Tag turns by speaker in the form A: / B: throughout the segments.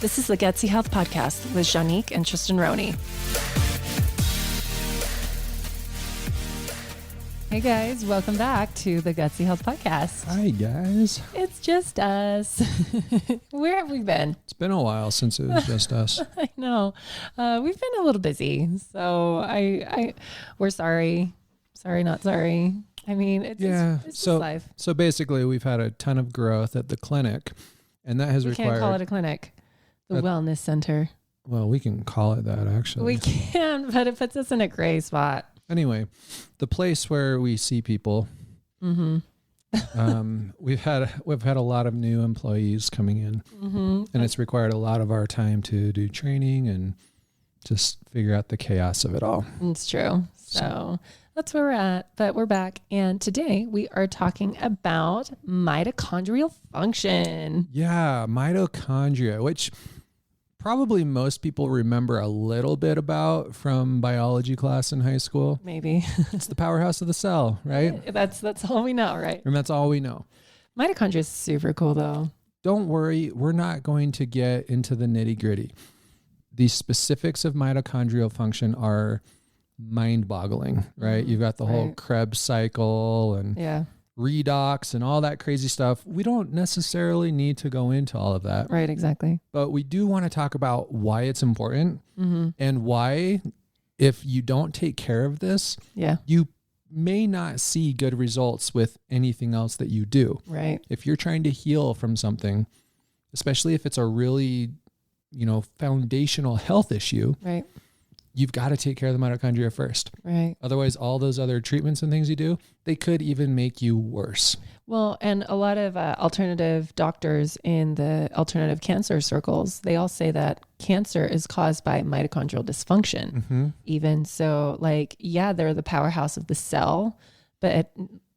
A: This is the Gutsy Health Podcast with Juanique and Tristin and Juanique. Hey guys, welcome back to the Gutsy Health Podcast.
B: Hi guys.
A: It's just us. Where have we been?
B: It's been a while since it was just us.
A: I know. We've been a little busy, so we're sorry. Sorry, not sorry. I mean, it's just life.
B: So basically, we've had a ton of growth at the clinic, and that has required.
A: We can't call it a clinic. The wellness center.
B: Well, we can call it that actually.
A: We can, but it puts us in a gray spot.
B: Anyway, the place where we see people. Mm-hmm. We've had a lot of new employees coming in, and it's required a lot of our time to do training and just figure out the chaos of it all.
A: It's true. So that's where we're at, but we're back. And today we are talking about mitochondrial function.
B: Yeah, mitochondria, which probably most people remember a little bit about from biology class in high school.
A: Maybe.
B: It's the powerhouse of the cell, right?
A: That's all we know, right?
B: And that's all we know.
A: Mitochondria is super cool though.
B: Don't worry, we're not going to get into the nitty-gritty. The specifics of mitochondrial function are mind-boggling, right? You've got the whole Krebs cycle and redox and all that crazy stuff. We don't necessarily need to go into all of that.
A: Right, exactly.
B: But we do want to talk about why it's important and why, if you don't take care of this, you may not see good results with anything else that you do.
A: Right.
B: If you're trying to heal from something, especially if it's a really, foundational health issue,
A: right,
B: you've got to take care of the mitochondria first.
A: Right.
B: Otherwise, all those other treatments and things you do, they could even make you worse.
A: Well, and a lot of alternative doctors in the alternative cancer circles, they all say that cancer is caused by mitochondrial dysfunction. Even so, they're the powerhouse of the cell, but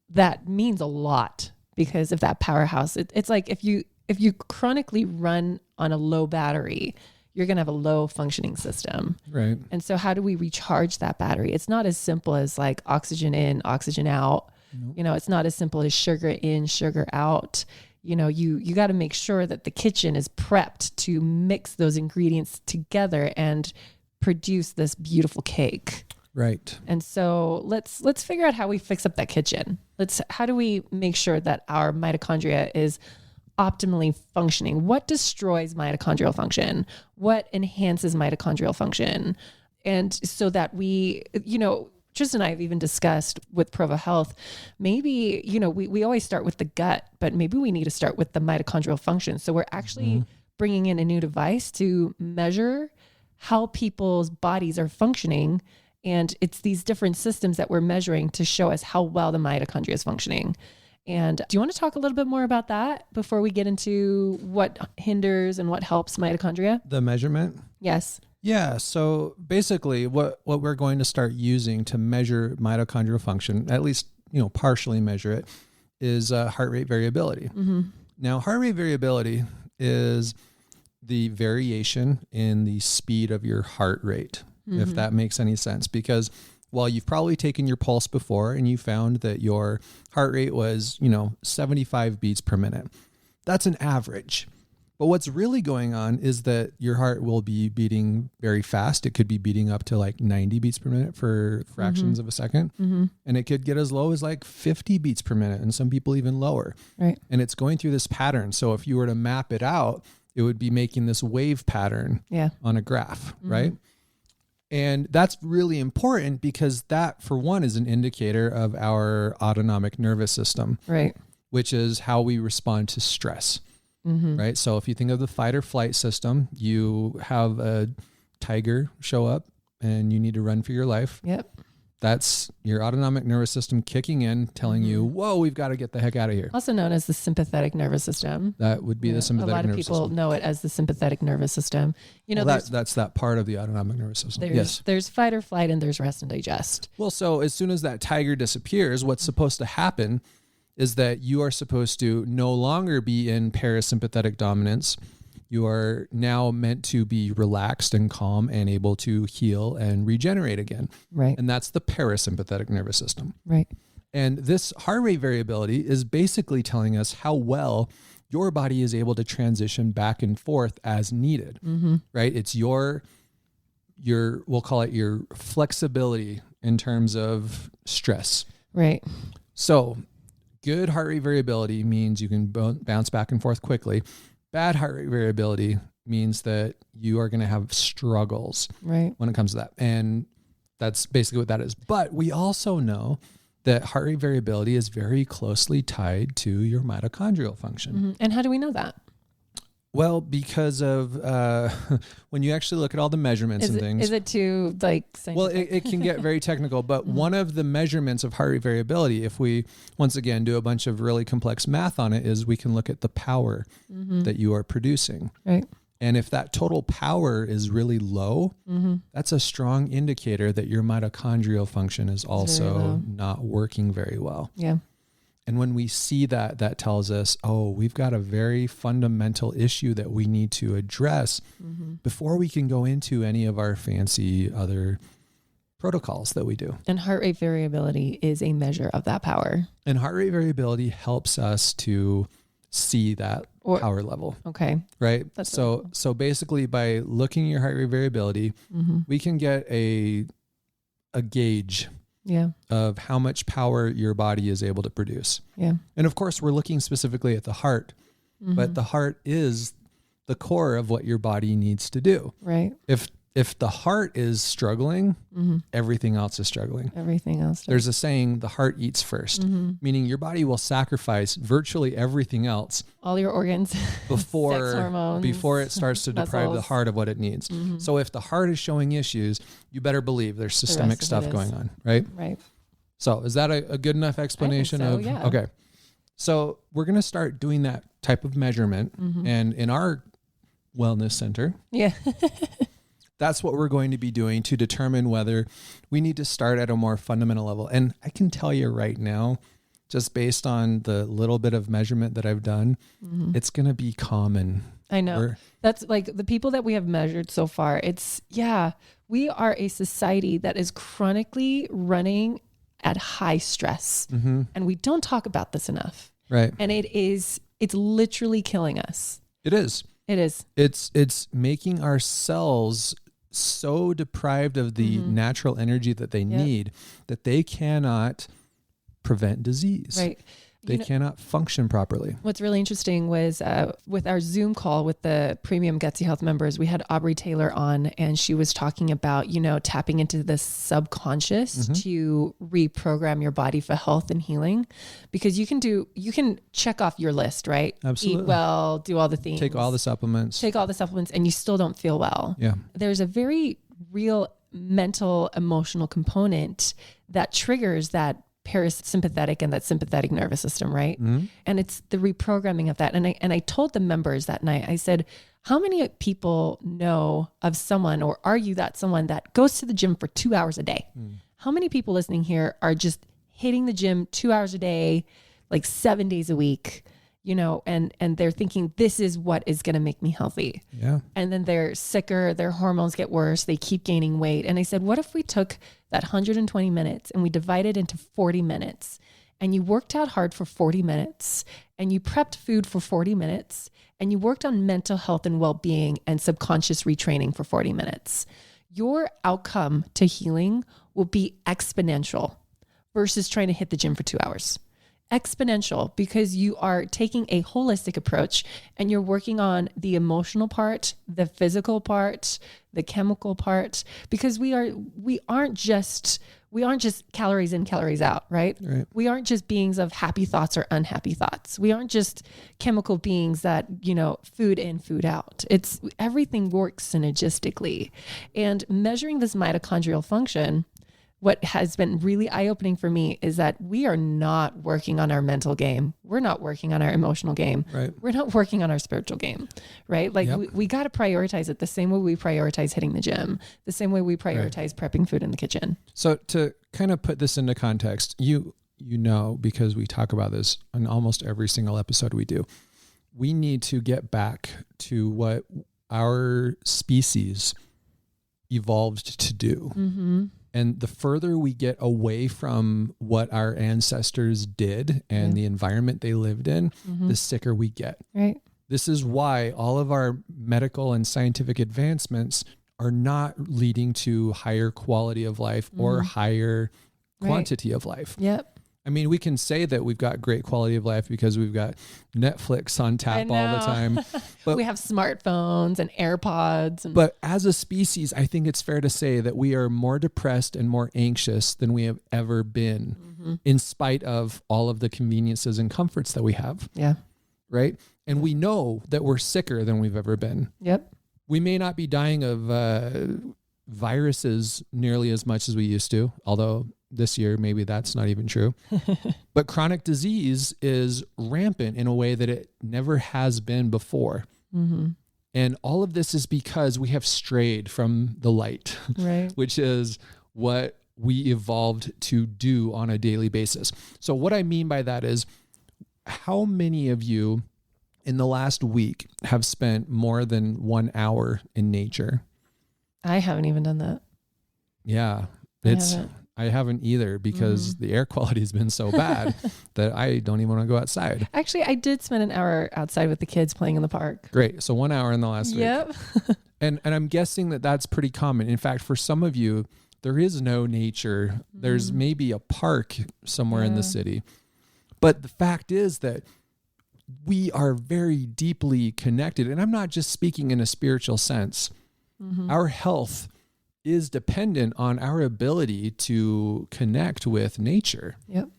A: that means a lot because of that powerhouse. It's like if you chronically run on a low battery, you're going to have a low functioning system.
B: Right.
A: And so how do we recharge that battery? It's not as simple as like oxygen in, oxygen out. Nope. It's not as simple as sugar in, sugar out. You got to make sure that the kitchen is prepped to mix those ingredients together and produce this beautiful cake.
B: Right.
A: And so let's figure out how we fix up that kitchen. How do we make sure that our mitochondria is optimally functioning? What destroys mitochondrial function? What enhances mitochondrial function? And so that we, Tristan and I have even discussed with Provo Health, maybe, we always start with the gut, but maybe we need to start with the mitochondrial function. So we're actually bringing in a new device to measure how people's bodies are functioning. And it's these different systems that we're measuring to show us how well the mitochondria is functioning. And do you want to talk a little bit more about that before we get into what hinders and what helps mitochondria?
B: The measurement?
A: Yes.
B: Yeah. So basically what we're going to start using to measure mitochondrial function, at least, partially measure it, is heart rate variability. Now, heart rate variability is the variation in the speed of your heart rate, if that makes any sense, because while you've probably taken your pulse before and you found that your heart rate was, 75 beats per minute. That's an average. But what's really going on is that your heart will be beating very fast. It could be beating up to like 90 beats per minute for fractions of a second. And it could get as low as like 50 beats per minute, and some people even lower.
A: Right.
B: And it's going through this pattern. So if you were to map it out, it would be making this wave pattern on a graph, right? And that's really important because that, for one, is an indicator of our autonomic nervous system,
A: right?
B: Which is how we respond to stress, right? So if you think of the fight or flight system, you have a tiger show up and you need to run for your life.
A: Yep.
B: That's your autonomic nervous system kicking in, telling you, whoa, we've got to get the heck out of here.
A: Also known as the sympathetic nervous system.
B: That would be the sympathetic nervous system.
A: A lot of people know it as the sympathetic nervous system.
B: That's that part of the autonomic nervous system.
A: There's fight or flight and there's rest and digest.
B: Well, so as soon as that tiger disappears, what's supposed to happen is that you are supposed to no longer be in parasympathetic dominance. You are now meant to be relaxed and calm and able to heal and regenerate again.
A: Right.
B: And that's the parasympathetic nervous system.
A: Right.
B: And this heart rate variability is basically telling us how well your body is able to transition back and forth as needed, right? It's your, we'll call it your flexibility in terms of stress.
A: Right.
B: So good heart rate variability means you can bounce back and forth quickly. Bad heart rate variability means that you are going to have struggles when it comes to that. And that's basically what that is. But we also know that heart rate variability is very closely tied to your mitochondrial function.
A: And how do we know that?
B: Well, because of when you actually look at all the measurements and things.
A: Is it too like scientific?
B: Well, it can get very technical, but one of the measurements of heart rate variability, if we once again do a bunch of really complex math on it, is we can look at the power that you are producing.
A: Right.
B: And if that total power is really low, that's a strong indicator that your mitochondrial function is also not working very well.
A: Yeah.
B: And when we see that, that tells us, oh, we've got a very fundamental issue that we need to address before we can go into any of our fancy other protocols that we do.
A: And heart rate variability is a measure of that power.
B: And heart rate variability helps us to see that power level.
A: Okay.
B: Right. So basically by looking at your heart rate variability, we can get a gauge of how much power your body is able to produce.
A: Yeah.
B: And of course, we're looking specifically at the heart, but the heart is the core of what your body needs to do.
A: Right.
B: If the heart is struggling, everything else is struggling.
A: Everything else.
B: There's a saying, the heart eats first, meaning your body will sacrifice virtually everything else.
A: All your organs.
B: Before
A: sex hormones,
B: before it starts to deprive the
A: muscles.
B: heart of what it needs. So if the heart is showing issues, you better believe there's systemic stuff going on, right?
A: Right.
B: So is that a good enough explanation
A: so,
B: of,
A: yeah.
B: Okay. So we're going to start doing that type of measurement. And in our wellness center, that's what we're going to be doing to determine whether we need to start at a more fundamental level. And I can tell you right now, just based on the little bit of measurement that I've done, it's going to be common.
A: I know. That's like the people that we have measured so far. We are a society that is chronically running at high stress. And we don't talk about this enough.
B: Right.
A: And it's literally killing us.
B: It is.
A: It is.
B: It's making our cells so deprived of the natural energy that they need that they cannot prevent disease.
A: Right.
B: They cannot function properly.
A: What's really interesting was with our Zoom call with the premium Gutsy Health members, we had Aubrey Taylor on, and she was talking about, tapping into the subconscious to reprogram your body for health and healing, because you can check off your list, right?
B: Absolutely.
A: Eat well, do all the things.
B: Take all the supplements,
A: and you still don't feel well.
B: Yeah.
A: There's a very real mental, emotional component that triggers that parasympathetic and that sympathetic nervous system, right? And it's the reprogramming of that. And I told the members that night, I said, how many people know of someone, or are you that someone that goes to the gym for 2 hours a day? How many people listening here are just hitting the gym 2 hours a day, like 7 days a week, and they're thinking this is what is going to make me healthy.
B: Yeah.
A: And then they're sicker, their hormones get worse, they keep gaining weight. And I said, what if we took that 120 minutes and we divided into 40 minutes, and you worked out hard for 40 minutes, and you prepped food for 40 minutes, and you worked on mental health and well-being and subconscious retraining for 40 minutes. Your outcome to healing will be exponential versus trying to hit the gym for 2 hours. Exponential, because you are taking a holistic approach and you're working on the emotional part, the physical part, the chemical part, because we aren't just calories in, calories out, right? We aren't just beings of happy thoughts or unhappy thoughts. We aren't just chemical beings that, food in, food out. It's everything works synergistically. And measuring this mitochondrial function, what has been really eye-opening for me is that we are not working on our mental game. We're not working on our emotional game.
B: Right.
A: We're not working on our spiritual game, right? Like we got to prioritize it the same way we prioritize hitting the gym, the same way we prioritize prepping food in the kitchen.
B: So to kind of put this into context, because we talk about this on almost every single episode we do, we need to get back to what our species evolved to do. And the further we get away from what our ancestors did and the environment they lived in, the sicker we get.
A: Right.
B: This is why all of our medical and scientific advancements are not leading to higher quality of life or higher quantity of life.
A: Yep.
B: I mean, we can say that we've got great quality of life because we've got Netflix on tap all the time. But
A: we have smartphones and AirPods.
B: But as a species, I think it's fair to say that we are more depressed and more anxious than we have ever been, in spite of all of the conveniences and comforts that we have.
A: Yeah.
B: Right? And we know that we're sicker than we've ever been.
A: Yep.
B: We may not be dying of viruses nearly as much as we used to, although this year maybe that's not even true. But chronic disease is rampant in a way that it never has been before. And all of this is because we have strayed from the light,
A: right?
B: Which is what we evolved to do on a daily basis. So what I mean by that is, how many of you in the last week have spent more than 1 hour in nature?
A: I haven't even done that.
B: Yeah. I haven't either, because the air quality has been so bad that I don't even want to go outside.
A: Actually, I did spend an hour outside with the kids playing in the park.
B: Great. So 1 hour in the last week.
A: Yep.
B: And I'm guessing that that's pretty common. In fact, for some of you, there is no nature. There's maybe a park somewhere in the city. But the fact is that we are very deeply connected. And I'm not just speaking in a spiritual sense. Our health is dependent on our ability to connect with nature.
A: Yep.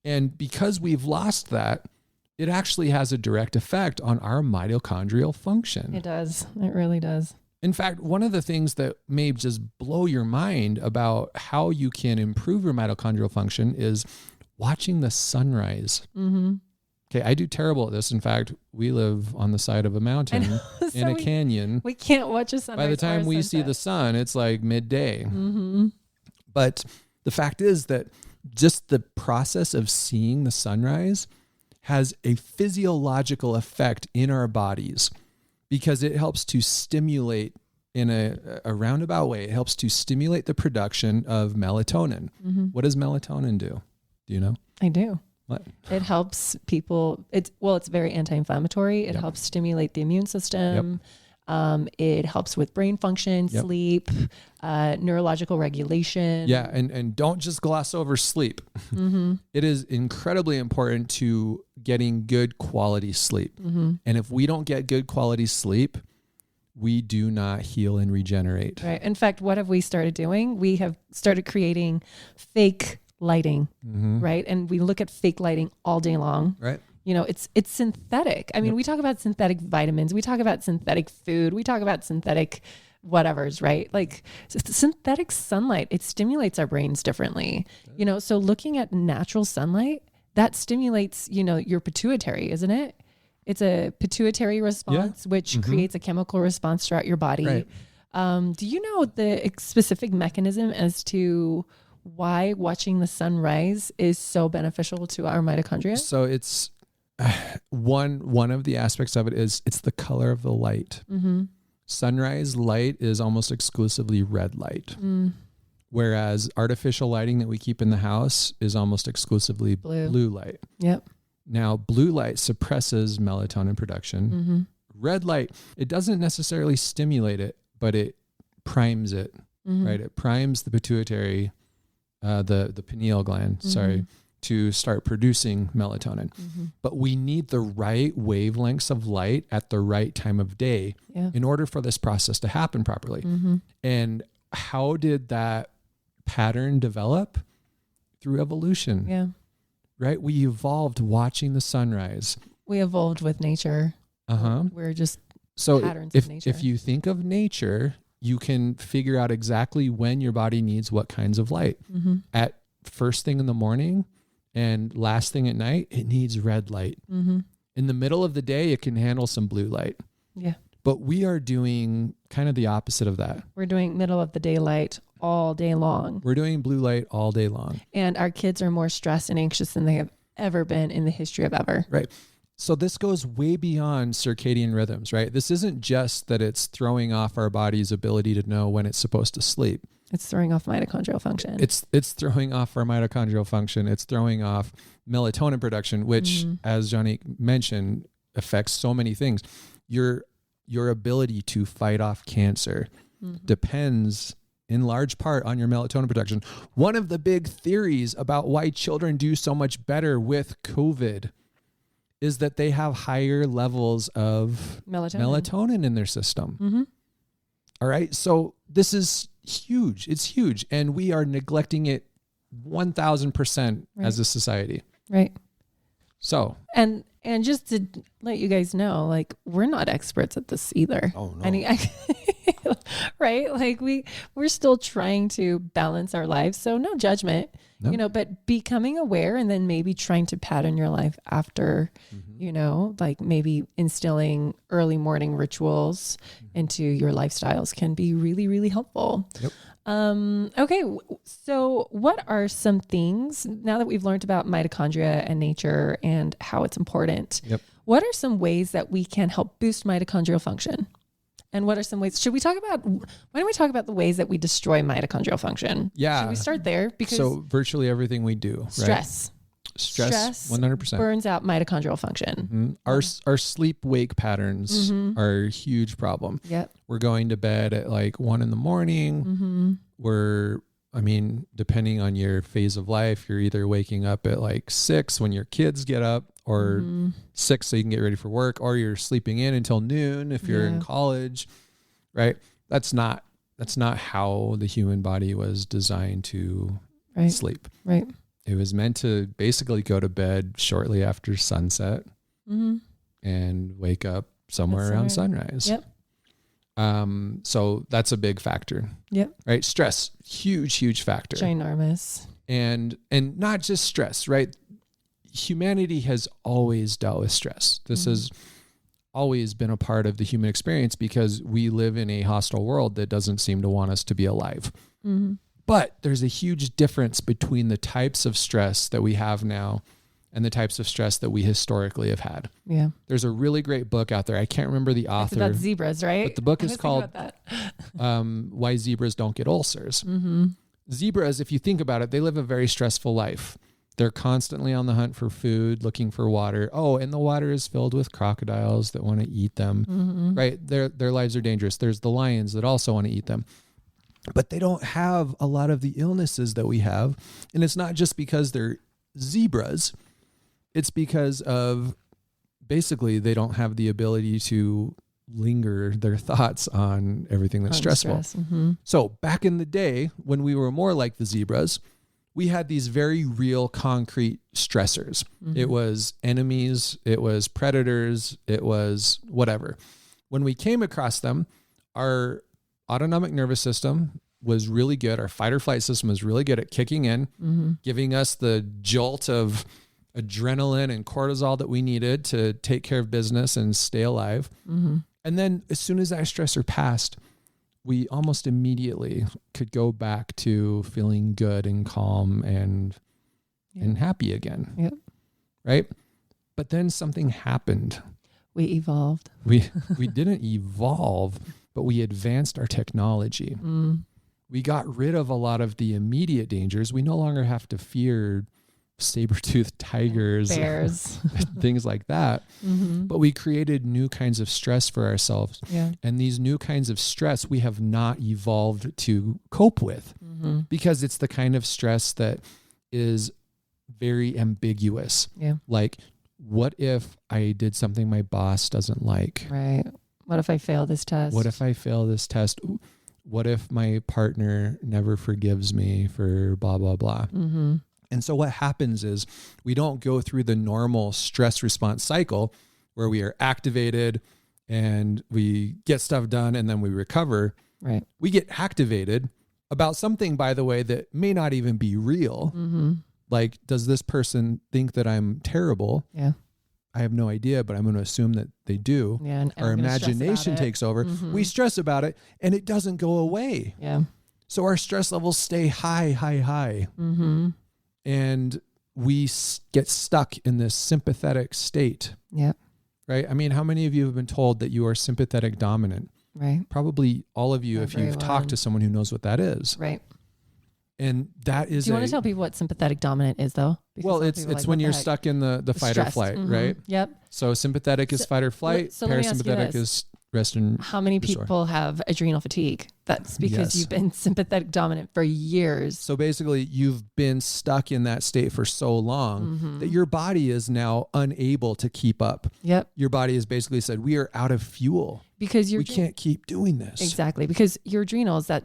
B: And because we've lost that, it actually has a direct effect on our mitochondrial function.
A: It does. It really does.
B: In fact, one of the things that may just blow your mind about how you can improve your mitochondrial function is watching the sunrise. Okay, I do terrible at this. In fact, we live on the side of a mountain in a canyon.
A: We can't watch a sunrise.
B: By the time we see the sun, it's like midday. But the fact is that just the process of seeing the sunrise has a physiological effect in our bodies, because it helps to stimulate, in a roundabout way, it helps to stimulate the production of melatonin. What does melatonin do? Do you know?
A: I do.
B: What?
A: It helps people. It's very anti-inflammatory. It helps stimulate the immune system. It helps with brain function, sleep, neurological regulation.
B: Yeah. And don't just gloss over sleep. It is incredibly important to getting good quality sleep. And if we don't get good quality sleep, we do not heal and regenerate.
A: Right. In fact, what have we started doing? We have started creating fake lighting, right? And we look at fake lighting all day long.
B: Right.
A: You know, it's synthetic. I mean, we talk about synthetic vitamins, we talk about synthetic food, we talk about synthetic whatevers, right? Like synthetic sunlight, it stimulates our brains differently. You know, so looking at natural sunlight, that stimulates, you know, your pituitary, isn't it? It's a pituitary response, which creates a chemical response throughout your body.
B: Right.
A: Do you know the specific mechanism as to why watching the sunrise is so beneficial to our mitochondria?
B: So it's one of the aspects of it is it's the color of the light. Sunrise light is almost exclusively red light, whereas artificial lighting that we keep in the house is almost exclusively blue light.
A: Yep.
B: Now, blue light suppresses melatonin production. Red light, it doesn't necessarily stimulate it, but it primes it, right? It primes the pituitary, the pineal gland, to start producing melatonin. But we need the right wavelengths of light at the right time of day in order for this process to happen properly. And how did that pattern develop? Through evolution.
A: Yeah.
B: Right? We evolved watching the sunrise.
A: We evolved with nature. We're just patterns of nature.
B: If you think of nature, you can figure out exactly when your body needs what kinds of light. At first thing in the morning and last thing at night, it needs red light. In the middle of the day, it can handle some blue light.
A: Yeah.
B: But we are doing kind of the opposite of that.
A: We're doing middle of the daylight all day long.
B: We're doing blue light all day long.
A: And our kids are more stressed and anxious than they have ever been in the history of ever.
B: Right. So this goes way beyond circadian rhythms, right? This isn't just that it's throwing off our body's ability to know when it's supposed to sleep.
A: It's throwing off mitochondrial function.
B: It's throwing off our mitochondrial function. It's throwing off melatonin production, which, as Juanique mentioned, affects so many things. Your ability to fight off cancer depends in large part on your melatonin production. One of the big theories about why children do so much better with COVID is that they have higher levels of melatonin in their system. All right. So this is huge. It's huge. And we are neglecting it 1000% as a society.
A: Right.
B: So,
A: and just to let you guys know, like, we're not experts at this either.
B: Oh no.
A: Right? Like we're still trying to balance our lives. So no judgment, but becoming aware and then maybe trying to pattern your life after, like maybe instilling early morning rituals into your lifestyles can be really, really helpful.
B: Yep.
A: Okay. So what are some things now that we've learned about mitochondria and nature and how it's important?
B: Yep.
A: What are some ways that we can help boost mitochondrial function? And what are some ways? Why don't we talk about the ways that we destroy mitochondrial function?
B: Yeah.
A: Should we start there? Because
B: so virtually everything we do,
A: stress,
B: right? Stress 100%
A: burns out mitochondrial function.
B: Our sleep wake patterns are a huge problem.
A: Yep.
B: We're going to bed at like 1 a.m. Depending on your phase of life, you're either waking up at like 6 when your kids get up, or 6 so you can get ready for work, or you're sleeping in until noon if you're in college, right? That's not how the human body was designed to sleep.
A: Right.
B: It was meant to basically go to bed shortly after sunset and wake up somewhere around sunrise.
A: Yep.
B: So that's a big factor.
A: Yep.
B: Right. Stress, huge factor.
A: Ginormous.
B: And not just stress, right? Humanity has always dealt with stress. This has always been a part of the human experience because we live in a hostile world that doesn't seem to want us to be alive. But there's a huge difference between the types of stress that we have now and the types of stress that we historically have had. Yeah. There's a really great book out there. I can't remember the author.
A: It's about zebras, right?
B: But the book is called Why Zebras Don't Get Ulcers. Zebras, if you think about it, they live a very stressful life. They're constantly on the hunt for food, looking for water. Oh, and the water is filled with crocodiles that want to eat them, right? Their lives are dangerous. There's the lions that also want to eat them. But they don't have a lot of the illnesses that we have. And it's not just because they're zebras. It's because of basically they don't have the ability to linger their thoughts on everything that's stressful. So back in the day when we were more like the zebras, we had these very real concrete stressors. It was enemies, it was predators, it was whatever. When we came across them, our autonomic nervous system was really good. Our fight or flight system was really good at kicking in, giving us the jolt of adrenaline and cortisol that we needed to take care of business and stay alive. And then as soon as that stressor passed, we almost immediately could go back to feeling good and calm and happy again. Right? But then something happened.
A: We evolved.
B: We didn't evolve, but we advanced our technology. We got rid of a lot of the immediate dangers. We no longer have to fear saber-toothed tigers,
A: bears,
B: things like that. But we created new kinds of stress for ourselves. And these new kinds of stress we have not evolved to cope with because it's the kind of stress that is very ambiguous. Like, what if I did something my boss doesn't like?
A: Right. What if I fail this test?
B: What if I fail this test? What if my partner never forgives me for blah, blah, blah? And so what happens is we don't go through the normal stress response cycle where we are activated and we get stuff done and then we recover.
A: Right.
B: We get activated about something, by the way, that may not even be real. Like, does this person think that I'm terrible? I have no idea, but I'm going to assume that they do.
A: And
B: our imagination takes over. We stress about it and it doesn't go away. So our stress levels stay high. And we get stuck in this sympathetic state. Right? I mean, how many of you have been told that you are sympathetic dominant?
A: Right.
B: Probably all of you, if you've talked to someone who knows what that is.
A: Right.
B: And that is.
A: Do you want to tell people what sympathetic dominant is, though?
B: Because well, it's when you're stuck in the fight or flight, right?
A: Yep.
B: So sympathetic is fight or flight. Parasympathetic is rest and
A: how many people have adrenal fatigue? That's because you've been sympathetic dominant for years.
B: So basically, you've been stuck in that state for so long that your body is now unable to keep up.
A: Yep.
B: Your body has basically said, we are out of fuel.
A: Because
B: we can't keep doing this.
A: Exactly. Because your adrenals, that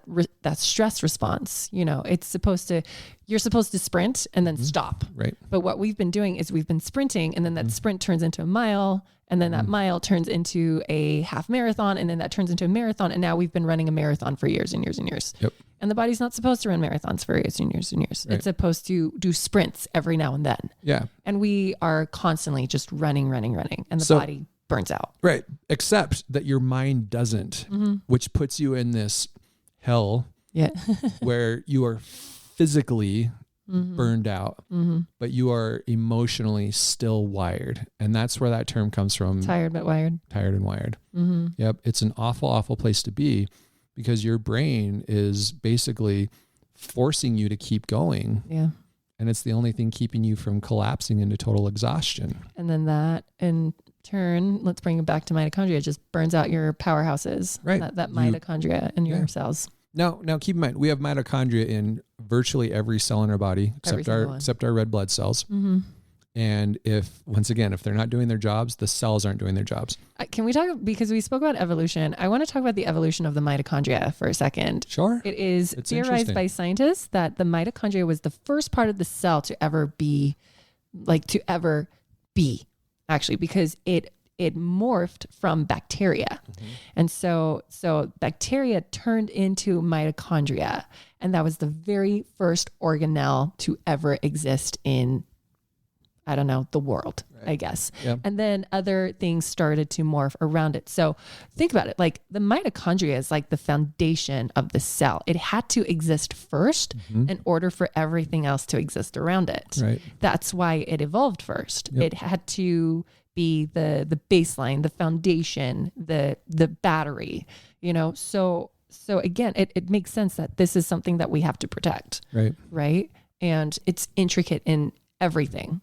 A: stress response, you're supposed to sprint and then stop.
B: Right.
A: But what we've been doing is we've been sprinting, and then that sprint turns into a mile, and then that mile turns into a half marathon, and then that turns into a marathon. And now we've been running a marathon for years and years and years.
B: Yep.
A: And the body's not supposed to run marathons for years and years and years. Right. It's supposed to do sprints every now and then.
B: Yeah.
A: And we are constantly just running. And the body burns out.
B: Right. Except that your mind doesn't, which puts you in this hell where you are physically burned out, but you are emotionally still wired. And that's where that term comes from.
A: Tired but wired.
B: Tired and wired. Yep. It's an awful, awful place to be because your brain is basically forcing you to keep going.
A: Yeah.
B: And it's the only thing keeping you from collapsing into total exhaustion.
A: And then that in turn, let's bring it back to mitochondria, just burns out your powerhouses.
B: Right.
A: That mitochondria in your cells.
B: Now keep in mind, we have mitochondria in virtually every cell in our body, except our red blood cells. And if they're not doing their jobs, the cells aren't doing their jobs.
A: Can we talk, because we spoke about evolution, I want to talk about the evolution of the mitochondria for a second.
B: Sure.
A: It's theorized by scientists that the mitochondria was the first part of the cell to ever be, actually, because it morphed from bacteria. And so bacteria turned into mitochondria, and that was the very first organelle to ever exist in, I don't know, the world, I guess. Yep. And then other things started to morph around it. So think about it, like the mitochondria is like the foundation of the cell. It had to exist first in order for everything else to exist around it. Right. That's why it evolved first. Yep. It had to be the baseline, the foundation, the battery, So again, it makes sense that this is something that we have to protect. Right. Right. And it's intricate in everything.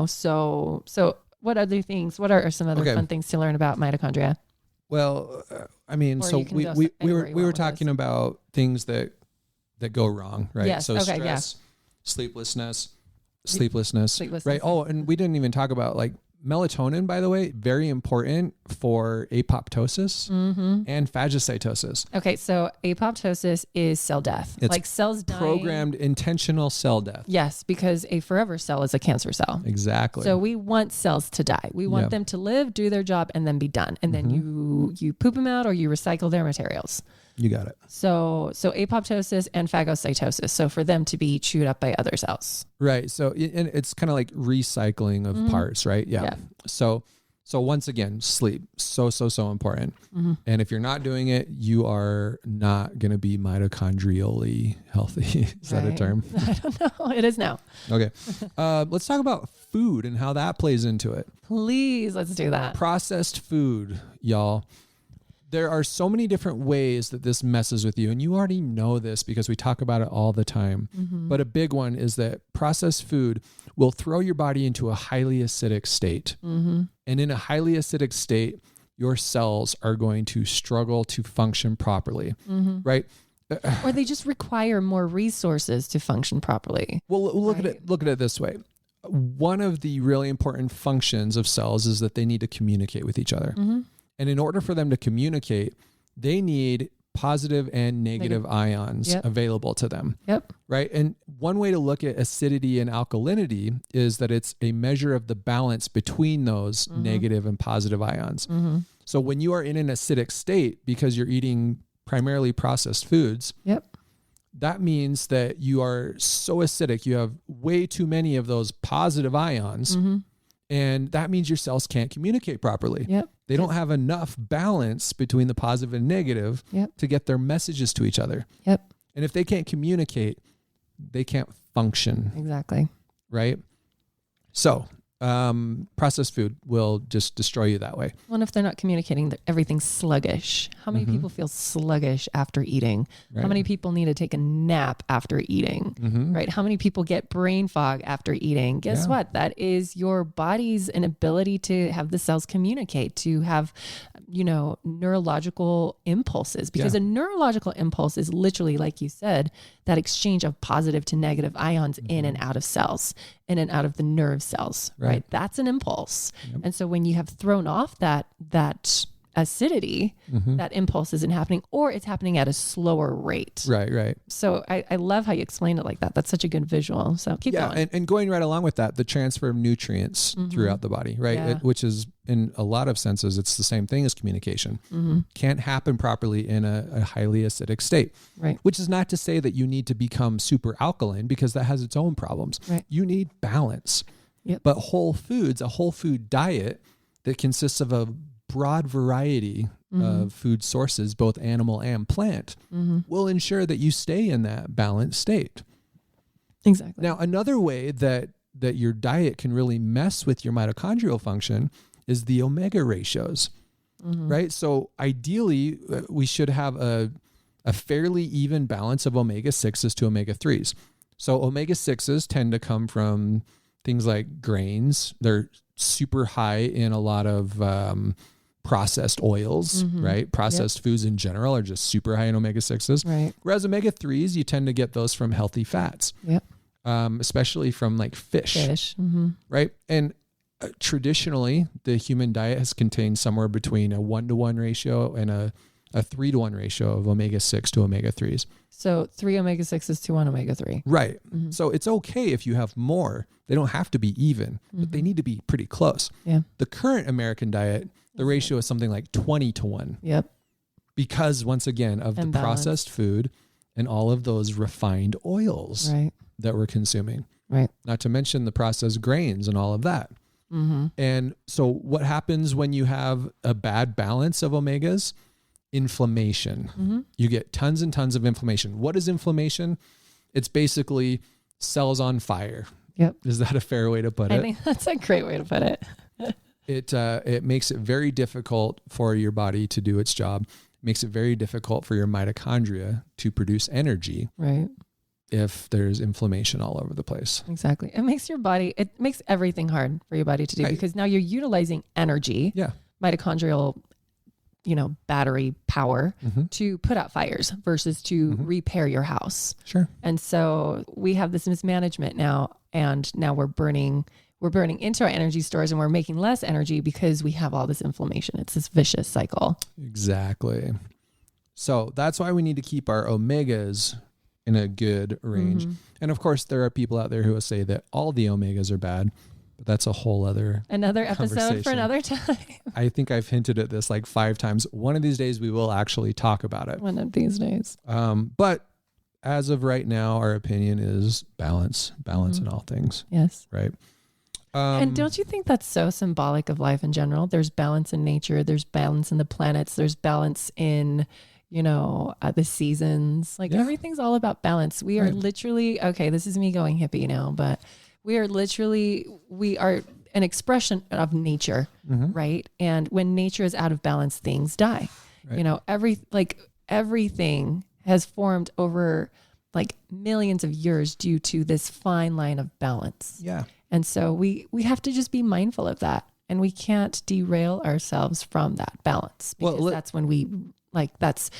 A: So what are some other fun things to learn about mitochondria?
B: Well, we were talking about things that go wrong, right?
A: Yes.
B: So stress, sleeplessness, right? Oh, and we didn't even talk about melatonin, by the way, very important for apoptosis and phagocytosis.
A: Okay, so apoptosis is cell death.
B: It's
A: cells dying.
B: Programmed intentional cell death.
A: Yes, because a forever cell is a cancer cell.
B: Exactly.
A: So we want cells to die. We want them to live, do their job, and then be done. And then you poop them out or you recycle their materials.
B: You got it. So
A: apoptosis and phagocytosis. So for them to be chewed up by other cells.
B: Right. So it's kind of like recycling of parts, right? Yeah. So once again, sleep, so important. And if you're not doing it, you are not going to be mitochondrially healthy. Is that a term?
A: I don't know. It is now.
B: Okay. Let's talk about food and how that plays into it.
A: Please, let's do that.
B: Processed food, y'all. There are so many different ways that this messes with you. And you already know this because we talk about it all the time. But a big one is that processed food will throw your body into a highly acidic state. And in a highly acidic state, your cells are going to struggle to function properly, right?
A: Or they just require more resources to function properly.
B: Well, look at it this way. One of the really important functions of cells is that they need to communicate with each other. And in order for them to communicate, they need positive and negative ions available to them. Yep. Right. And one way to look at acidity and alkalinity is that it's a measure of the balance between those negative and positive ions. So when you are in an acidic state, because you're eating primarily processed foods, that means that you are so acidic, you have way too many of those positive ions. And that means your cells can't communicate properly. They don't have enough balance between the positive and negative to get their messages to each other. And if they can't communicate, they can't function.
A: Exactly.
B: Right? So processed food will just destroy you that way.
A: Well, and if they're not communicating, that everything's sluggish. How many people feel sluggish after eating?
B: Right.
A: How many people need to take a nap after eating? Right? How many people get brain fog after eating? Guess what? That is your body's inability to have the cells communicate, to have, neurological impulses, because a neurological impulse is literally, like you said, that exchange of positive to negative ions in and out of cells, in and out of the nerve cells, right? That's an impulse. Yep. And so when you have thrown off that acidity, that impulse isn't happening, or it's happening at a slower rate.
B: Right.
A: So I love how you explain it like that. That's such a good visual. So keep going.
B: And going right along with that, the transfer of nutrients throughout the body, right? Which is, in a lot of senses, it's the same thing as communication. Can't happen properly in a highly acidic state.
A: Right.
B: Which is not to say that you need to become super alkaline, because that has its own problems.
A: Right.
B: You need balance.
A: Yep.
B: But whole foods, a whole food diet that consists of a broad variety of food sources, both animal and plant, will ensure that you stay in that balanced state.
A: Exactly.
B: Now, another way that your diet can really mess with your mitochondrial function is the omega ratios, right? So ideally, we should have a fairly even balance of omega-6s to omega-3s. So omega-6s tend to come from things like grains. They're super high in a lot of processed oils, right? Processed foods in general are just super high in omega-6s.
A: Right.
B: Whereas omega-3s, you tend to get those from healthy fats, especially from like fish. Right? And traditionally, the human diet has contained somewhere between a 1-to-1 ratio and a 3-to-1 ratio of omega-6 to omega-3s.
A: So 3 omega-6s to 1 omega-3.
B: Right. So it's okay if you have more. They don't have to be even, but they need to be pretty close.
A: Yeah.
B: The current American diet, the ratio is something like 20-to-1.
A: Yep.
B: Because once again, of the processed food and all of those refined oils that we're consuming.
A: Right.
B: Not to mention the processed grains and all of that. And so what happens when you have a bad balance of omegas? Inflammation. You get tons and tons of inflammation. What is inflammation? It's basically cells on fire.
A: Yep.
B: Is that a fair way to put it?
A: I think that's a great way to put it.
B: It makes it very difficult for your body to do its job. It makes it very difficult for your mitochondria to produce energy.
A: Right.
B: If there's inflammation all over the place.
A: Exactly. It makes everything hard for your body to do, because now you're utilizing energy, mitochondrial, battery power to put out fires versus to repair your house.
B: Sure.
A: And so we have this mismanagement now, and now we're burning into our energy stores, and we're making less energy because we have all this inflammation. It's this vicious cycle.
B: Exactly. So that's why we need to keep our omegas in a good range. And of course, there are people out there who will say that all the omegas are bad, but that's a whole other
A: episode for another time.
B: I think I've hinted at this like 5 times. One of these days we will actually talk about it.
A: One of these days.
B: But as of right now, our opinion is balance in all things.
A: Yes.
B: Right.
A: And don't you think that's so symbolic of life in general? There's balance in nature. There's balance in the planets. There's balance in, the seasons. Like everything's all about balance. We are literally, okay, this is me going hippie now, but we are an expression of nature, right? And when nature is out of balance, things die. Right. Everything has formed over like millions of years due to this fine line of balance.
B: Yeah.
A: And so we have to just be mindful of that, and we can't derail ourselves from that balance, because that's when we that's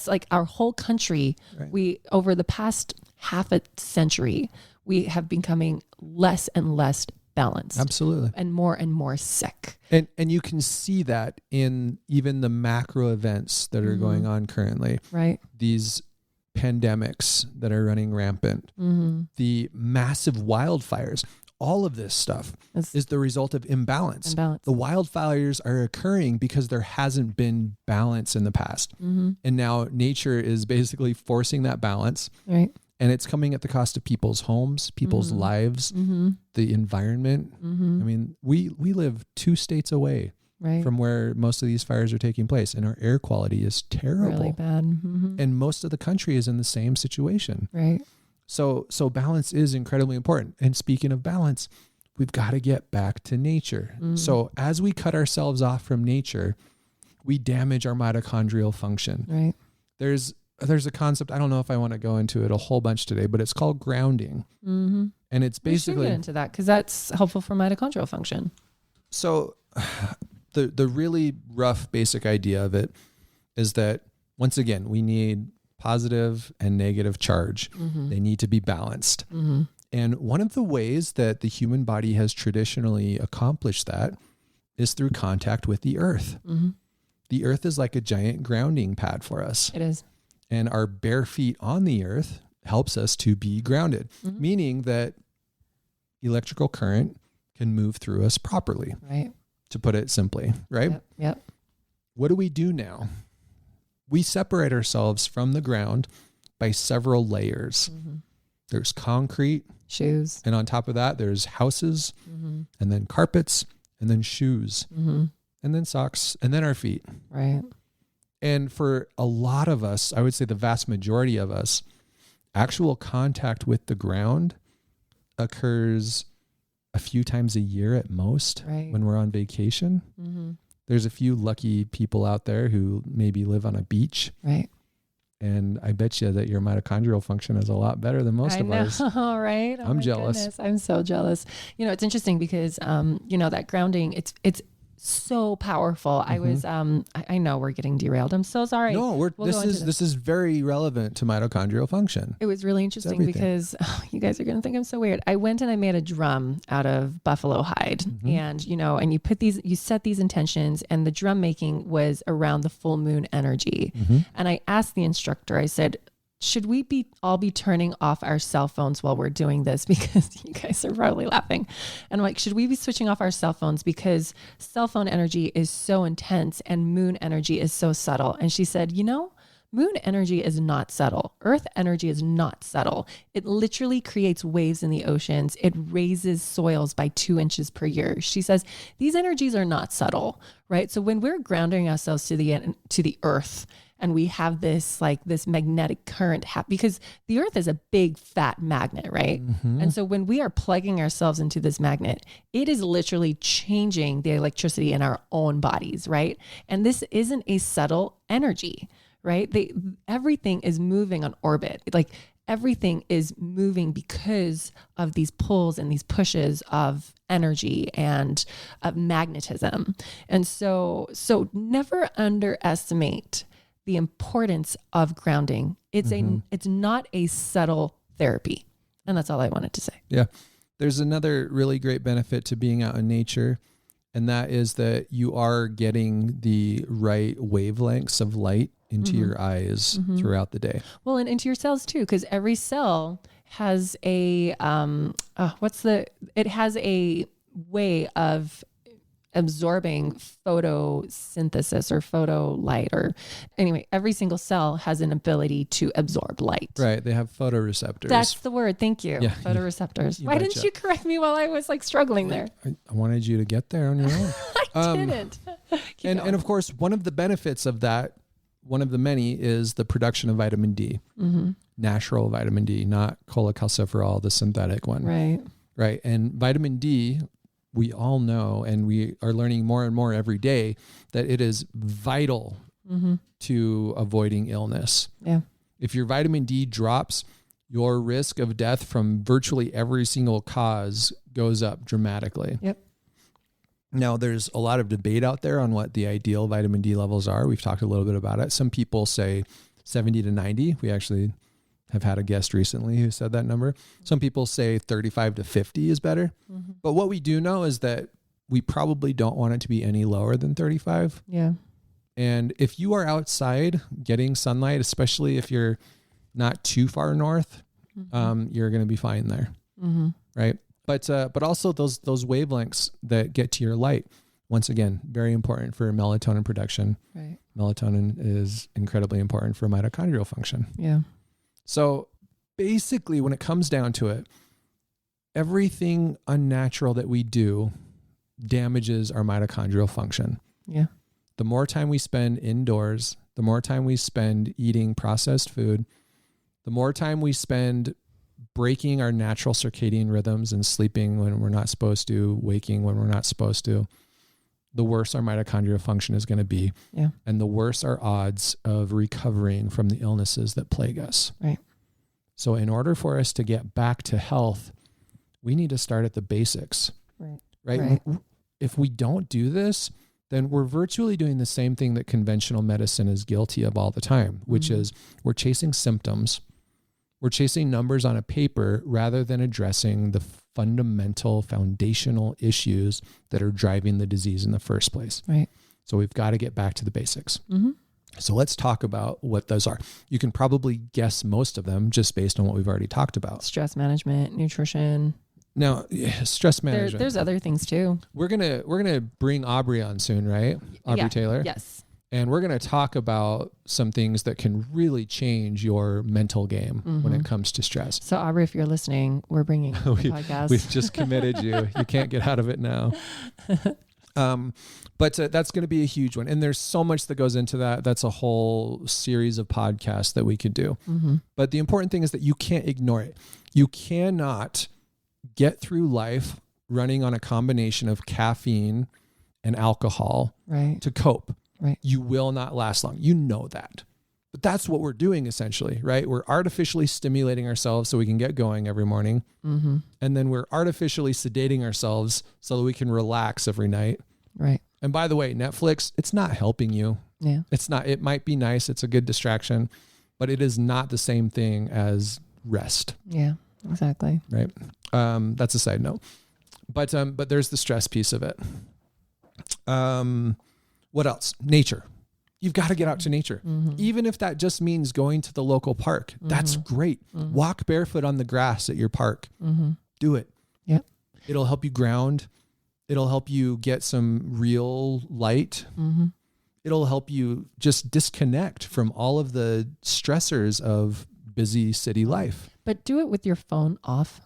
A: like our whole country. Right. We, over the past half a century, we have becoming less and less balanced.
B: Absolutely.
A: And more sick.
B: And you can see that in even the macro events that are going on currently. Right. These pandemics that are running rampant, the massive wildfires. All of this stuff is the result of imbalance. The wildfires are occurring because there hasn't been balance in the past. And now nature is basically forcing that balance. Right. And it's coming at the cost of people's homes, people's lives, the environment. I mean, we live 2 states away from where most of these fires are taking place, and our air quality is terrible. Really bad. And most of the country is in the same situation. Right. So balance is incredibly important. And speaking of balance, we've got to get back to nature. So as we cut ourselves off from nature, we damage our mitochondrial function.
A: Right.
B: There's a concept, I don't know if I want to go into it a whole bunch today, but it's called grounding.
A: Mm-hmm.
B: And it's basically...
A: We should get into that because that's helpful for mitochondrial function.
B: So the really rough basic idea of it is that, once again, we need positive and negative charge. They need to be balanced. And one of the ways that the human body has traditionally accomplished that is through contact with the earth. The earth is like a giant grounding pad for us.
A: It is.
B: And our bare feet on the earth helps us to be grounded, meaning that electrical current can move through us properly,
A: right?
B: To put it simply, right?
A: Yep.
B: What do we do now? We separate ourselves from the ground by several layers. There's concrete,
A: shoes,
B: and on top of that, there's houses, and then carpets, and then shoes, and then socks, and then our feet.
A: Right.
B: And for a lot of us, I would say the vast majority of us, actual contact with the ground occurs a few times a year at most, when we're on vacation. There's a few lucky people out there who maybe live on a beach.
A: Right.
B: And I bet you that your mitochondrial function is a lot better than most of ours.
A: Right?
B: I'm jealous.
A: Goodness. I'm so jealous. It's interesting because, that grounding, it's so powerful. I was, I know we're getting derailed. I'm so sorry.
B: No, this is very relevant to mitochondrial function.
A: It was really interesting because you guys are going to think I'm so weird. I went and I made a drum out of buffalo hide, and and you set these intentions, and the drum making was around the full moon energy. And I asked the instructor, I said, should we all be turning off our cell phones while we're doing this? Because you guys are probably laughing. And I'm like, should we be switching off our cell phones? Because cell phone energy is so intense and moon energy is so subtle. And she said, moon energy is not subtle. Earth energy is not subtle. It literally creates waves in the oceans. It raises soils by 2 inches per year. She says, these energies are not subtle, right? So when we're grounding ourselves to the earth, and we have this magnetic current because the earth is a big fat magnet, right? And so when we are plugging ourselves into this magnet, it is literally changing the electricity in our own bodies, right? And this isn't a subtle energy, right? Everything is moving on orbit. Like everything is moving because of these pulls and these pushes of energy and of magnetism. And so never underestimate the importance of grounding. It's not a subtle therapy. And that's all I wanted to say.
B: Yeah. There's another really great benefit to being out in nature, and that is that you are getting the right wavelengths of light into your eyes throughout the day. Well,
A: and into your cells too, because every cell has a, it has a way of absorbing photosynthesis or photo light, or anyway, every single cell has an ability to absorb light.
B: Right. They have photoreceptors.
A: That's the word. Thank you.
B: Yeah,
A: photoreceptors. Why didn't you correct me while I was struggling there?
B: I wanted you to get there on your own.
A: I didn't.
B: And of course, one of the benefits of that, one of the many, is the production of vitamin D, natural vitamin D, not cholecalciferol, the synthetic one.
A: Right.
B: Right. And vitamin D, we all know, and we are learning more and more every day, that it is vital to avoiding illness.
A: Yeah.
B: If your vitamin D drops, your risk of death from virtually every single cause goes up dramatically.
A: Yep.
B: Now, there's a lot of debate out there on what the ideal vitamin D levels are. We've talked a little bit about it. Some people say 70 to 90. We actually have had a guest recently who said that number. Some people say 35 to 50 is better. But what we do know is that we probably don't want it to be any lower than 35.
A: Yeah.
B: And if you are outside getting sunlight, especially if you're not too far north, you're going to be fine there. Right. But also those wavelengths that get to your light, once again, very important for melatonin production.
A: Right.
B: Melatonin is incredibly important for mitochondrial function.
A: Yeah.
B: So basically, when it comes down to it, everything unnatural that we do damages our mitochondrial function.
A: Yeah.
B: The more time we spend indoors, the more time we spend eating processed food, the more time we spend breaking our natural circadian rhythms and sleeping when we're not supposed to, waking when we're not supposed to, the worse our mitochondrial function is going to be.
A: Yeah.
B: And the worse our odds of recovering from the illnesses that plague us.
A: Right.
B: So in order for us to get back to health, we need to start at the basics. Right. If we don't do this, then we're virtually doing the same thing that conventional medicine is guilty of all the time, which is we're chasing symptoms. We're chasing numbers on a paper rather than addressing the fundamental foundational issues that are driving the disease in the first place.
A: Right.
B: So we've got to get back to the basics.
A: Mm-hmm.
B: So let's talk about what those are. You can probably guess most of them just based on what we've already talked about.
A: Stress management, nutrition.
B: Now, stress management.
A: There's other things too.
B: We're gonna bring Aubrey on soon, right? Aubrey Taylor.
A: Yes.
B: And we're gonna talk about some things that can really change your mental game when it comes to stress.
A: So Aubrey, if you're listening, we're bringing a podcast.
B: We've just committed you. You can't get out of it now. But that's going to be a huge one. And there's so much that goes into that. That's a whole series of podcasts that we could do. But the important thing is that you can't ignore it. You cannot get through life running on a combination of caffeine and alcohol to cope.
A: Right.
B: You will not last long. You know that. But that's what we're doing essentially, right? We're artificially stimulating ourselves so we can get going every morning. And then we're artificially sedating ourselves so that we can relax every night.
A: Right.
B: And by the way, Netflix, it's not helping you.
A: Yeah.
B: It's not, it might be nice. It's a good distraction, but it is not the same thing as rest.
A: Yeah, exactly.
B: Right. That's a side note, but there's the stress piece of it. What else? Nature. You've got to get out to nature. Even if that just means going to the local park, that's great. Walk barefoot on the grass at your park. Do it.
A: Yep.
B: It'll help you ground. It'll help you get some real light. It'll help you just disconnect from all of the stressors of busy city life.
A: But do it with your phone off.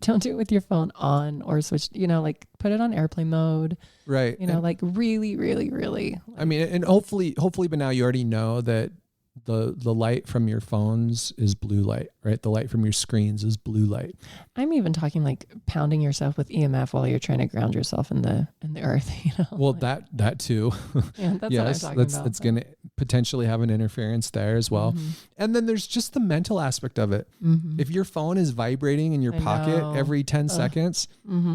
A: Don't do it with your phone on or switch, like put it on airplane mode.
B: Right.
A: Like really, really, really.
B: I mean, and hopefully by now you already know that the light from your phones is blue light, right? The light from your screens is blue light. I'm
A: even talking like pounding yourself with EMF while you're trying to ground yourself in the earth,
B: Well, that too.
A: Yeah, that's
B: yes,
A: what I'm talking about.
B: That's going to potentially have an interference there as well. And then there's just the mental aspect of it. If your phone is vibrating in your pocket every 10 seconds,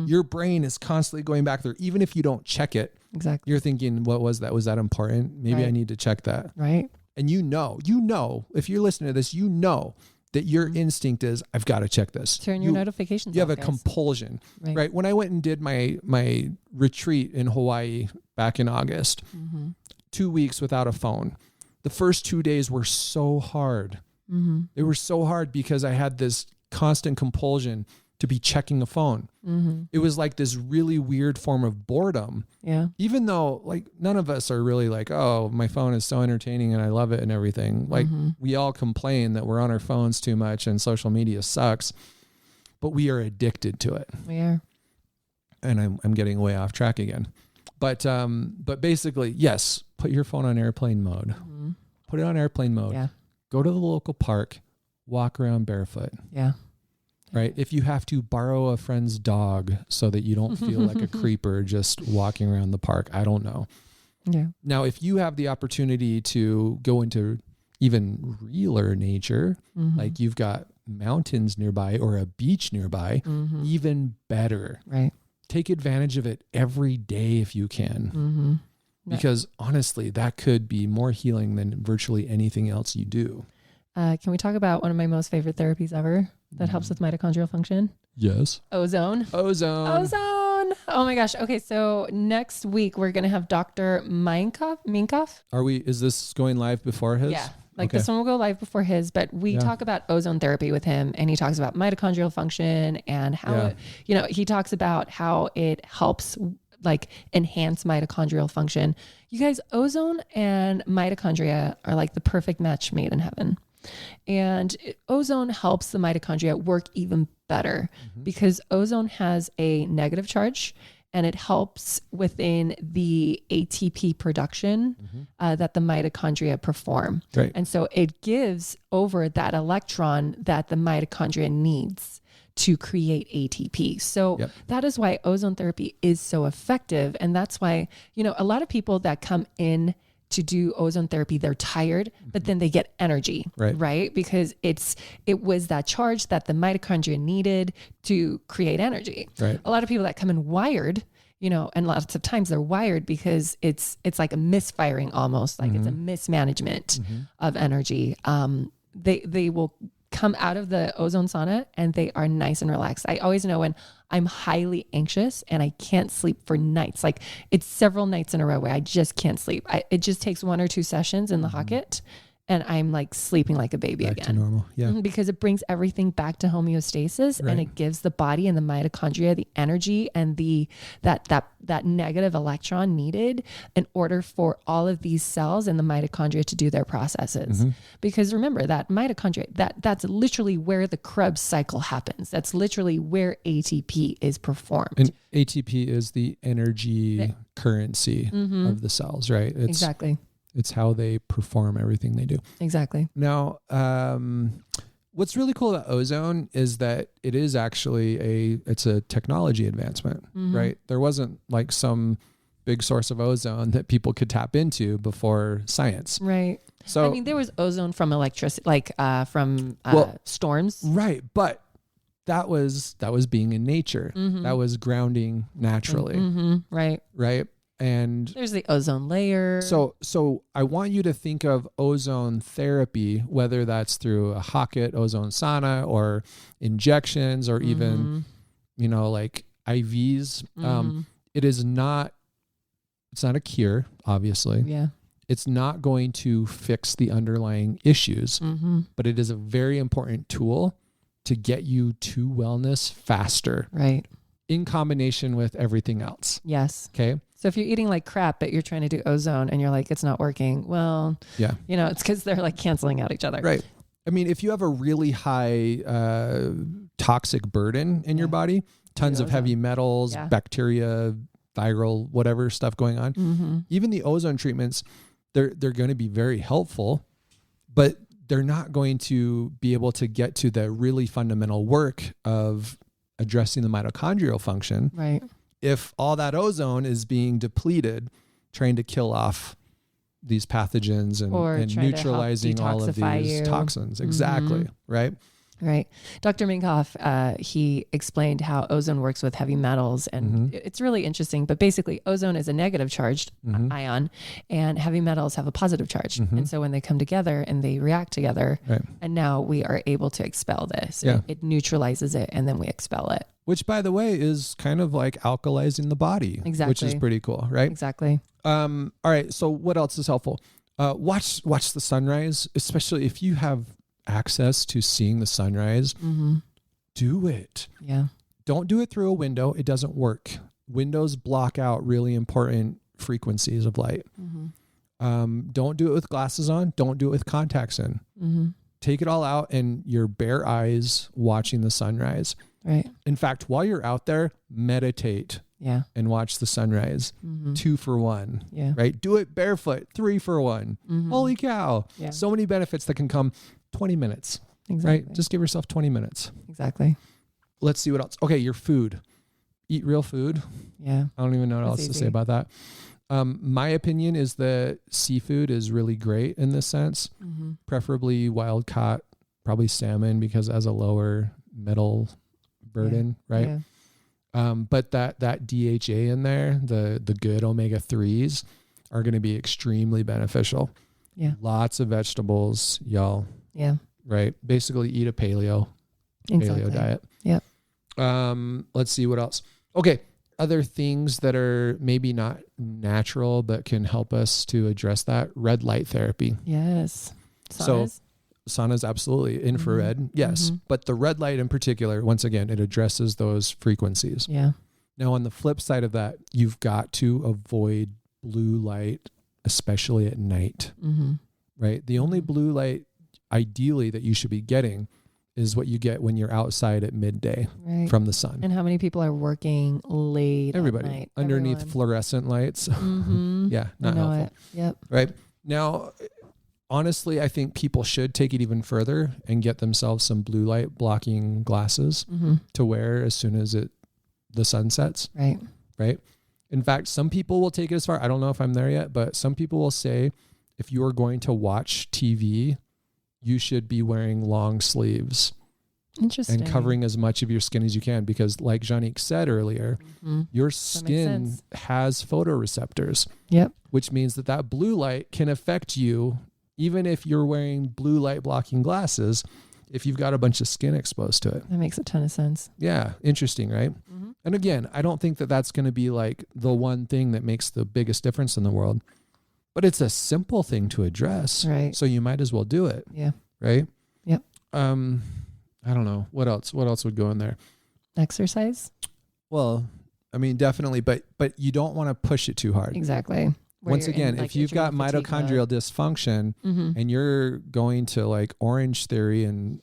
B: your brain is constantly going back there. Even if you don't check it,
A: exactly.
B: You're thinking, what was that? Was that important? Maybe I need to check that.
A: Right.
B: And you know, if you're listening to this, you know that your instinct is, I've got to check this.
A: Turn your notifications
B: You have
A: off,
B: a
A: guys.
B: compulsion, right? When I went and did my retreat in Hawaii back in August, 2 weeks without a phone. The first 2 days were so hard. They were so hard because I had this constant compulsion to be checking the phone. It was like this really weird form of boredom.
A: Yeah.
B: Even though like none of us are really like, oh, my phone is so entertaining and I love it and everything. Like we all complain that we're on our phones too much and social media sucks, but we are addicted to it.
A: We are.
B: And I'm getting way off track again. But basically, yes, put your phone on airplane mode. Put it on airplane mode.
A: Yeah.
B: Go to the local park, walk around barefoot.
A: Yeah.
B: Right. If you have to borrow a friend's dog so that you don't feel like a creeper just walking around the park, I don't know.
A: Yeah.
B: Now, if you have the opportunity to go into even realer nature, like you've got mountains nearby or a beach nearby, even better.
A: Right.
B: Take advantage of it every day if you can. Because honestly, that could be more healing than virtually anything else you do.
A: Can we talk about one of my most favorite therapies ever that helps with mitochondrial function?
B: Yes.
A: Ozone. Oh my gosh. Okay. So next week we're going to have Dr. Minkoff.
B: Is this going live before his?
A: Yeah. This one will go live before his, but we talk about ozone therapy with him, and he talks about mitochondrial function and how, he talks about how it helps like enhance mitochondrial function. You guys, ozone and mitochondria are like the perfect match made in heaven. And ozone helps the mitochondria work even better because ozone has a negative charge and it helps within the ATP production that the mitochondria perform.
B: Right.
A: And so it gives over that electron that the mitochondria needs to create ATP. So that is why ozone therapy is so effective. And that's why, a lot of people that come in to do ozone therapy, they're tired, but then they get energy, right? Because it was that charge that the mitochondria needed to create energy.
B: Right.
A: A lot of people that come in wired, and lots of times they're wired because it's like a misfiring almost, like it's a mismanagement of energy. They will come out of the ozone sauna and they are nice and relaxed. I always know when I'm highly anxious and I can't sleep for nights, like it's several nights in a row where I just can't sleep. It just takes 1 or 2 sessions in the Hocket and I'm like sleeping like a baby
B: back
A: again.
B: to normal. Yeah.
A: Because it brings everything back to homeostasis and it gives the body and the mitochondria the energy and that negative electron needed in order for all of these cells and the mitochondria to do their processes. Because remember that mitochondria, that's literally where the Krebs cycle happens. That's literally where ATP is performed.
B: And ATP is the energy currency of the cells, right?
A: Exactly.
B: It's how they perform everything they do.
A: Exactly.
B: Now, what's really cool about ozone is that it is actually it's a technology advancement, right? There wasn't like some big source of ozone that people could tap into before science.
A: Right.
B: So,
A: I mean, there was ozone from electricity, like from storms.
B: Right. But that was being in nature. That was grounding naturally.
A: Right.
B: Right. And
A: there's the ozone layer.
B: So I want you to think of ozone therapy, whether that's through a Hocket ozone sauna or injections or even, like IVs. It's not a cure, obviously.
A: Yeah.
B: It's not going to fix the underlying issues, but it is a very important tool to get you to wellness faster.
A: Right.
B: In combination with everything else.
A: Yes.
B: Okay.
A: So if you're eating like crap, but you're trying to do ozone and you're like, it's not working. Well, it's because they're like canceling out each other.
B: Right. I mean, if you have a really high toxic burden in your body, tons of heavy metals, bacteria, viral, whatever stuff going on, even the ozone treatments, they're going to be very helpful, but they're not going to be able to get to the really fundamental work of addressing the mitochondrial function.
A: Right.
B: If all that ozone is being depleted, trying to kill off these pathogens and neutralizing all of these toxins. Exactly. Right.
A: Right. Dr. Minkoff, he explained how ozone works with heavy metals, and it's really interesting. But basically, ozone is a negative charged ion, and heavy metals have a positive charge. And so when they come together and they react together, and now we are able to expel this.
B: Yeah.
A: It neutralizes it, and then we expel it.
B: Which, by the way, is kind of like alkalizing the body.
A: Exactly.
B: Which is pretty cool, right?
A: Exactly.
B: All right. So what else is helpful? Watch the sunrise, especially if you have access to seeing the sunrise. Do it.
A: Yeah.
B: Don't do it through a window. It doesn't work. Windows block out really important frequencies of light. Don't do it with glasses on. Don't do it with contacts in. Take it all out and your bare eyes watching the sunrise.
A: Right.
B: In fact, while you're out there, meditate.
A: Yeah.
B: And watch the sunrise. 2 for 1.
A: Yeah.
B: Right. Do it barefoot. 3 for 1. Holy cow.
A: Yeah.
B: So many benefits that can come. 20 minutes.
A: Exactly.
B: Right. Just give yourself 20 minutes.
A: Exactly.
B: Let's see what else. Okay. Your food. Eat real food.
A: Yeah.
B: I don't even know what else to say about that. My opinion is that seafood is really great in this sense. Preferably wild caught, probably salmon because it has a lower metal burden, right? Yeah. But that DHA in there, the good omega-3s are going to be extremely beneficial. Yeah. Lots of vegetables, y'all.
A: Yeah.
B: Right. Basically eat a paleo diet.
A: Yep.
B: Let's see what else. Okay. Other things that are maybe not natural, but can help us to address that. Red light therapy.
A: Yes.
B: Saunas? So saunas, absolutely. Infrared. Yes. But the red light in particular, once again, it addresses those frequencies.
A: Yeah.
B: Now on the flip side of that, you've got to avoid blue light, especially at night, right? The only blue light ideally that you should be getting is what you get when you're outside at midday from the sun.
A: And how many people are working late
B: Everybody.
A: at night?
B: Underneath
A: Everyone.
B: fluorescent lights. Yeah, not helpful.
A: Yep.
B: Right. Now, honestly, I think people should take it even further and get themselves some blue light blocking glasses to wear as soon as the sun sets.
A: Right.
B: Right. In fact, some people will take it as far, I don't know if I'm there yet, but some people will say if you are going to watch TV, you should be wearing long sleeves.
A: Interesting.
B: And covering as much of your skin as you can, because like Juanique said earlier, your skin has photoreceptors.
A: Yep.
B: Which means that blue light can affect you even if you're wearing blue light blocking glasses, if you've got a bunch of skin exposed to it.
A: That makes a ton of sense.
B: Yeah. Interesting, right? And again, I don't think that that's going to be like the one thing that makes the biggest difference in the world, but it's a simple thing to address.
A: Right.
B: So you might as well do it.
A: Yeah.
B: Right.
A: Yep.
B: I don't know. What else would go in there?
A: Exercise?
B: Well, I mean, definitely, but you don't want to push it too hard.
A: Exactly.
B: Once again, if you've got mitochondrial dysfunction and you're going to like Orange Theory and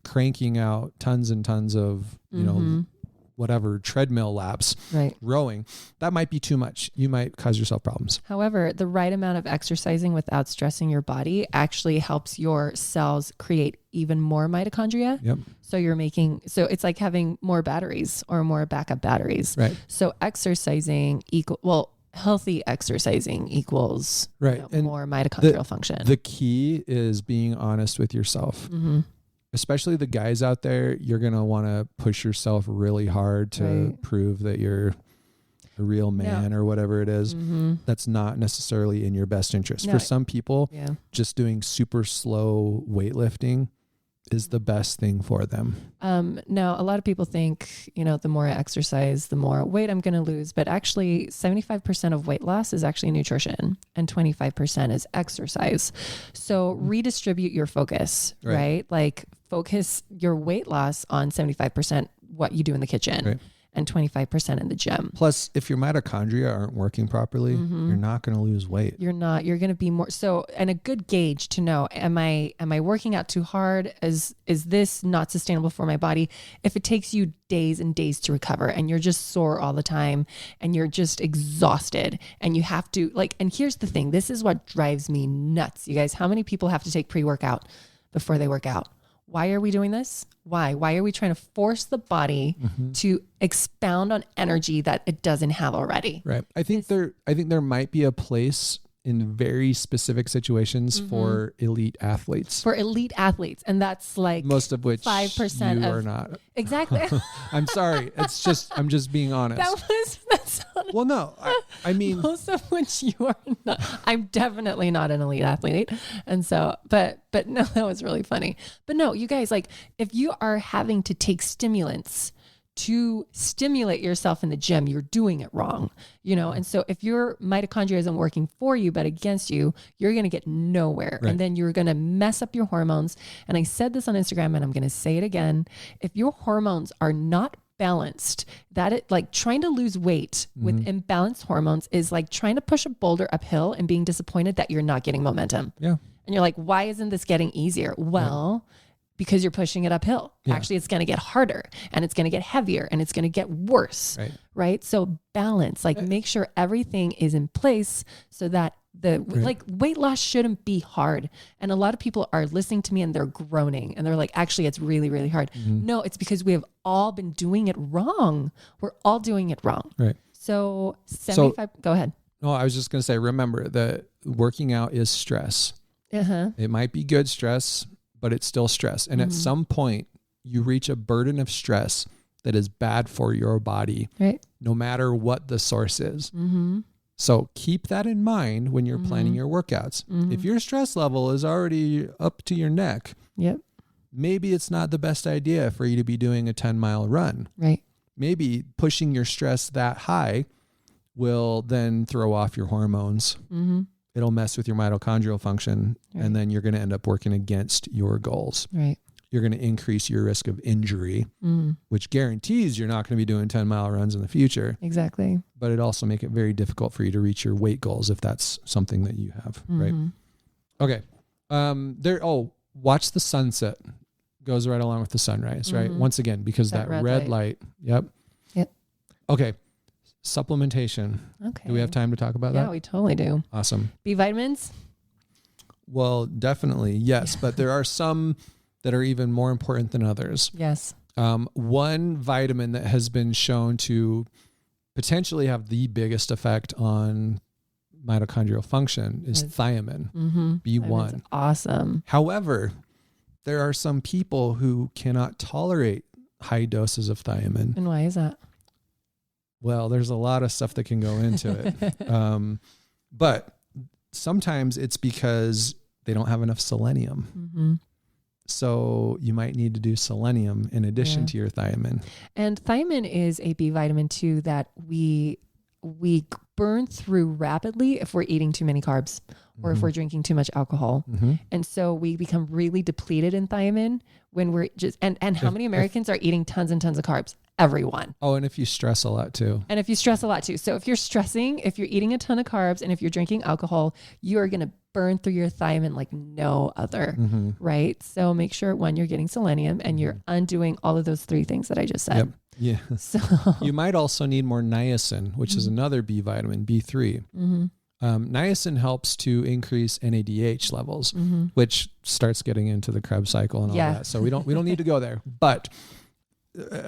B: cranking out tons and tons of, you know, whatever treadmill laps, rowing, that might be too much. You might cause yourself problems.
A: However, the right amount of exercising without stressing your body actually helps your cells create even more mitochondria.
B: Yep.
A: So it's like having more batteries or more backup batteries.
B: Right.
A: So healthy exercising equals more mitochondrial function.
B: The key is being honest with yourself. Especially the guys out there, you're going to want to push yourself really hard to prove that you're a real man or whatever it is. That's not necessarily in your best interest. For some people, just doing super slow weightlifting is the best thing for them.
A: Now, a lot of people think, you know, the more I exercise, the more weight I'm going to lose. But actually, 75% of weight loss is actually nutrition and 25% is exercise. So redistribute your focus, right? Like focus your weight loss on 75% what you do in the kitchen and 25% in the gym.
B: Plus, if your mitochondria aren't working properly, you're not going to lose weight.
A: You're going to be more so, and a good gauge to know, am I working out too hard? Is this not sustainable for my body? If it takes you days and days to recover and you're just sore all the time and you're just exhausted and you have to and here's the thing, this is what drives me nuts. You guys, how many people have to take pre-workout before they work out? Why are we doing this? Why are we trying to force the body to expound on energy that it doesn't have already?
B: Right. I think there might be a place in very specific situations for elite athletes.
A: And that's like
B: most of which
A: 5%
B: you are not.
A: Exactly.
B: I'm sorry. I'm just being honest. Well, no, I mean,
A: most of which you are not. I'm definitely not an elite athlete. And so, but no, that was really funny. But no, you guys, like if you are having to take stimulants to stimulate yourself in the gym, you're doing it wrong, you know? And so if your mitochondria isn't working for you, but against you, you're going to get nowhere. And then you're going to mess up your hormones. And I said this on Instagram and I'm going to say it again. If your hormones are not balanced, like trying to lose weight with imbalanced hormones is like trying to push a boulder uphill and being disappointed that you're not getting momentum.
B: Yeah.
A: And you're like, why isn't this getting easier? Well, because you're pushing it uphill. Actually, it's going to get harder and it's going to get heavier and it's going to get worse. Right. So balance, like make sure everything is in place so that like weight loss shouldn't be hard. And a lot of people are listening to me and they're groaning and they're like, actually, it's really, really hard. No, it's because we have all been doing it wrong. We're all doing it wrong.
B: Right.
A: So 75, go ahead.
B: No, I was just going to say, remember that working out is stress. It might be good stress, but it's still stress. And at some point you reach a burden of stress that is bad for your body, no matter what the source is. So keep that in mind when you're planning your workouts. If your stress level is already up to your neck, maybe it's not the best idea for you to be doing a 10-mile run. Maybe pushing your stress that high will then throw off your hormones. It'll mess with your mitochondrial function, and then you're going to end up working against your goals. You're going to increase your risk of injury, which guarantees you're not going to be doing 10-mile runs in the future.
A: Exactly.
B: But it also make it very difficult for you to reach your weight goals if that's something that you have, right? Okay. Watch the sunset goes right along with the sunrise, right?
A: Mhm.
B: Once again, because that red light. Yep.
A: Yep.
B: Okay. Supplementation.
A: Okay.
B: Do we have time to talk about that?
A: Yeah, we totally do.
B: Awesome.
A: B vitamins?
B: Well, definitely. Yes. But there are some that are even more important than others.
A: Yes.
B: One vitamin that has been shown to potentially have the biggest effect on mitochondrial function is thiamine, B1.
A: Thiamine's awesome.
B: However, there are some people who cannot tolerate high doses of thiamine.
A: And why is that?
B: Well, there's a lot of stuff that can go into it. But sometimes it's because they don't have enough selenium.
A: Mm-hmm.
B: So you might need to do selenium in addition to your thiamine.
A: And thiamine is a B vitamin too that we burn through rapidly if we're eating too many carbs or if we're drinking too much alcohol. Mm-hmm. And so we become really depleted in thiamine when we're just, and how many Americans are eating tons and tons of carbs? Everyone.
B: Oh, and if you stress a lot too.
A: And if you stress a lot too. So if you're stressing, if you're eating a ton of carbs, and if you're drinking alcohol, you are going to burn through your thiamine like no other, right? So make sure one, you're getting selenium and you're undoing all of those three things that I just said.
B: Yep. Yeah.
A: So
B: you might also need more niacin, which is another B vitamin, B3. Niacin helps to increase NADH levels, which starts getting into the Krebs cycle and all that. So we don't need to go there. But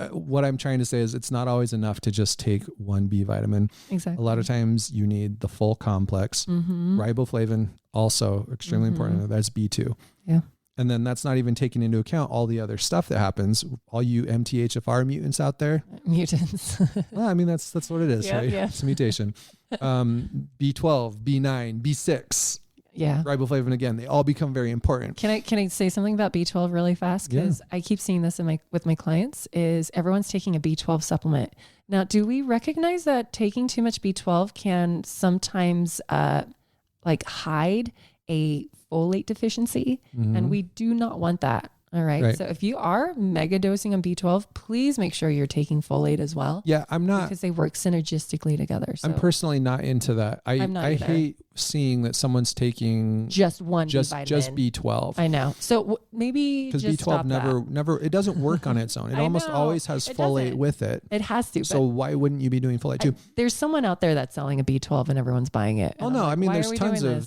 B: what I'm trying to say is it's not always enough to just take one B vitamin.
A: Exactly.
B: A lot of times you need the full complex. Riboflavin, also extremely important. That's B2.
A: Yeah.
B: And then that's not even taking into account all the other stuff that happens. All you MTHFR mutants out there.
A: Mutants.
B: Well, I mean, that's what it is, right?
A: Yeah.
B: It's a mutation. B12, B9, B6.
A: Yeah.
B: Riboflavin, again, they all become very important.
A: Can I say something about B12 really fast? Because I keep seeing this with my clients is everyone's taking a B12 supplement. Now, do we recognize that taking too much B12 can sometimes hide a folate deficiency? And we do not want that. All right. So if you are mega dosing on B12, please make sure you're taking folate as well.
B: Yeah, I'm not.
A: Because they work synergistically together. So
B: I'm personally not into that. I hate seeing that someone's taking
A: just one
B: vitamin. Just B12.
A: I know. So maybe
B: because
A: just
B: B12 never, it doesn't work on its own. It almost always has folate with it.
A: It has to.
B: So why wouldn't you be doing folate too?
A: There's someone out there that's selling a B12 and everyone's buying it.
B: Oh no, I mean there's tons of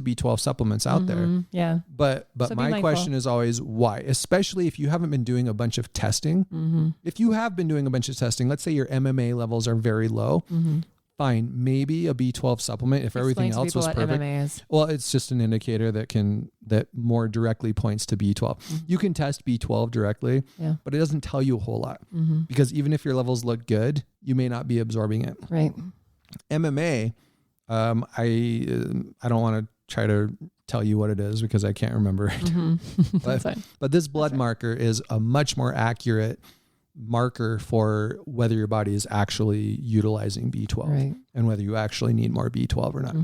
B: B12 supplements out there.
A: Yeah.
B: But so my question is always why, especially if you haven't been doing a bunch of testing. If you have been doing a bunch of testing, let's say your MMA levels are very low. Fine, maybe a B12 supplement if everything else was perfect.
A: MMA is.
B: Well, it's just an indicator that more directly points to B12. You can test B12 directly, but it doesn't tell you a whole lot because even if your levels look good, you may not be absorbing it.
A: Right.
B: MMA, I don't want to try to tell you what it is because I can't remember it. But this blood marker is a much more accurate marker for whether your body is actually utilizing B12 and whether you actually need more B12 or not.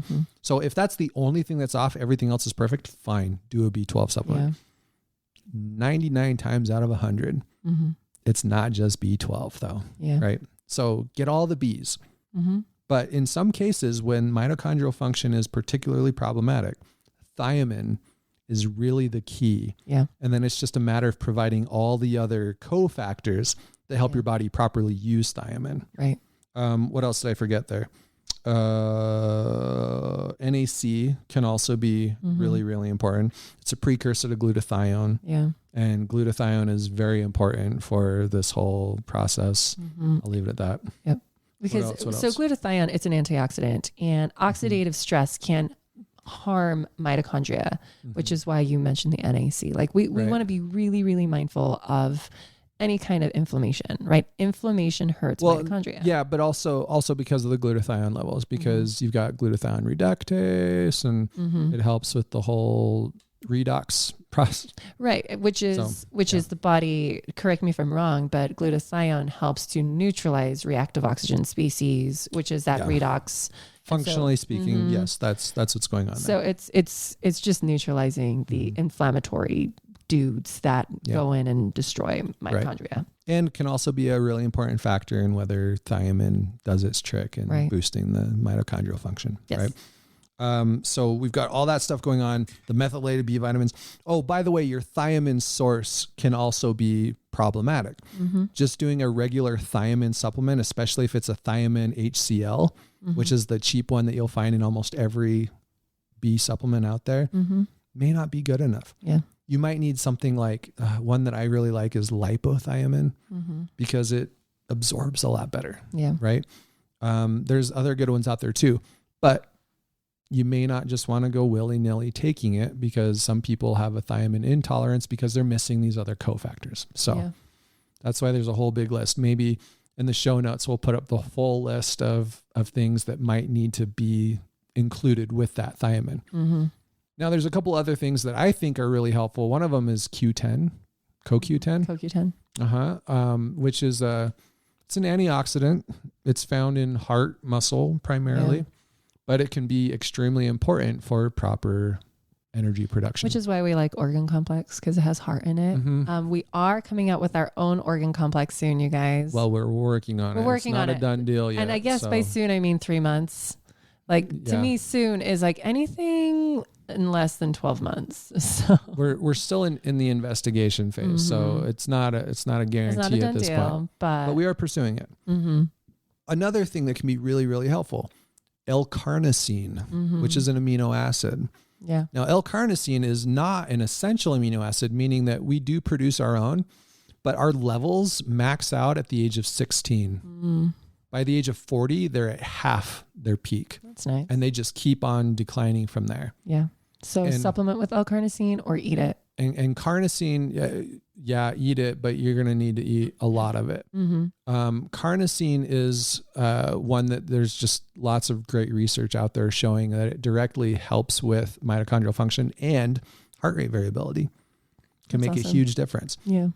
B: So if that's the only thing that's off, everything else is perfect, fine, do a B12 supplement. 99 times out of 100, it's not just B12 though, right? So get all the Bs. But in some cases, when mitochondrial function is particularly problematic, thiamine is really the key. Yeah. And then it's just a matter of providing all the other cofactors that help your body properly use thiamine.
A: Right.
B: What else did I forget there? NAC can also be really, really important. It's a precursor to glutathione. Yeah. And glutathione is very important for this whole process. I'll leave it at that.
A: Yep. Because what else? Glutathione, it's an antioxidant, and oxidative stress can harm mitochondria, which is why you mentioned the NAC. Like we want to be really, really mindful of any kind of inflammation, right? Inflammation hurts mitochondria.
B: Yeah, but also because of the glutathione levels, because you've got glutathione reductase and it helps with the whole redox process.
A: Right, which is the body, correct me if I'm wrong, but glutathione helps to neutralize reactive oxygen species, which is that redox.
B: Functionally speaking, yes, that's what's going on.
A: So
B: there.
A: it's just neutralizing the inflammatory dudes that go in and destroy mitochondria.
B: Right. And can also be a really important factor in whether thiamine does its trick in boosting the mitochondrial function. Yes. So we've got all that stuff going on, the methylated B vitamins. Oh, by the way, your thiamine source can also be problematic. Just doing a regular thiamine supplement, especially if it's a thiamine HCl, which is the cheap one that you'll find in almost every B supplement out there, may not be good enough.
A: Yeah.
B: You might need something like one that I really like is lipothiamine because it absorbs a lot better.
A: Yeah.
B: Right. There's other good ones out there too, but you may not just want to go willy-nilly taking it because some people have a thiamine intolerance because they're missing these other cofactors. So that's why there's a whole big list. Maybe in the show notes, we'll put up the full list of things that might need to be included with that thiamine. Now there's a couple other things that I think are really helpful. One of them is Q10, CoQ10.
A: CoQ10.
B: Which is it's an antioxidant. It's found in heart muscle primarily, but it can be extremely important for proper energy production.
A: Which is why we like Organ Complex, because it has heart in it. We are coming out with our own Organ Complex soon, you guys.
B: Well, we're working on it.
A: We're working on it.
B: It's not a done deal yet.
A: And I guess by soon, I mean 3 months. Like to me, soon is like anything in less than 12 months. So
B: we're still in the investigation phase. So it's not a guarantee at this point, but we are pursuing it. Another thing that can be really, really helpful, L-carnosine, which is an amino acid.
A: Yeah.
B: Now, L-carnosine is not an essential amino acid, meaning that we do produce our own, but our levels max out at the age of 16. By the age of 40, they're at half their peak.
A: That's nice.
B: And they just keep on declining from there.
A: Yeah. So supplement with L-carnosine or eat it.
B: And carnosine, eat it, but you're going to need to eat a lot of it. Carnosine is one that there's just lots of great research out there showing that it directly helps with mitochondrial function and heart rate variability. Can make a huge difference.
A: Yeah.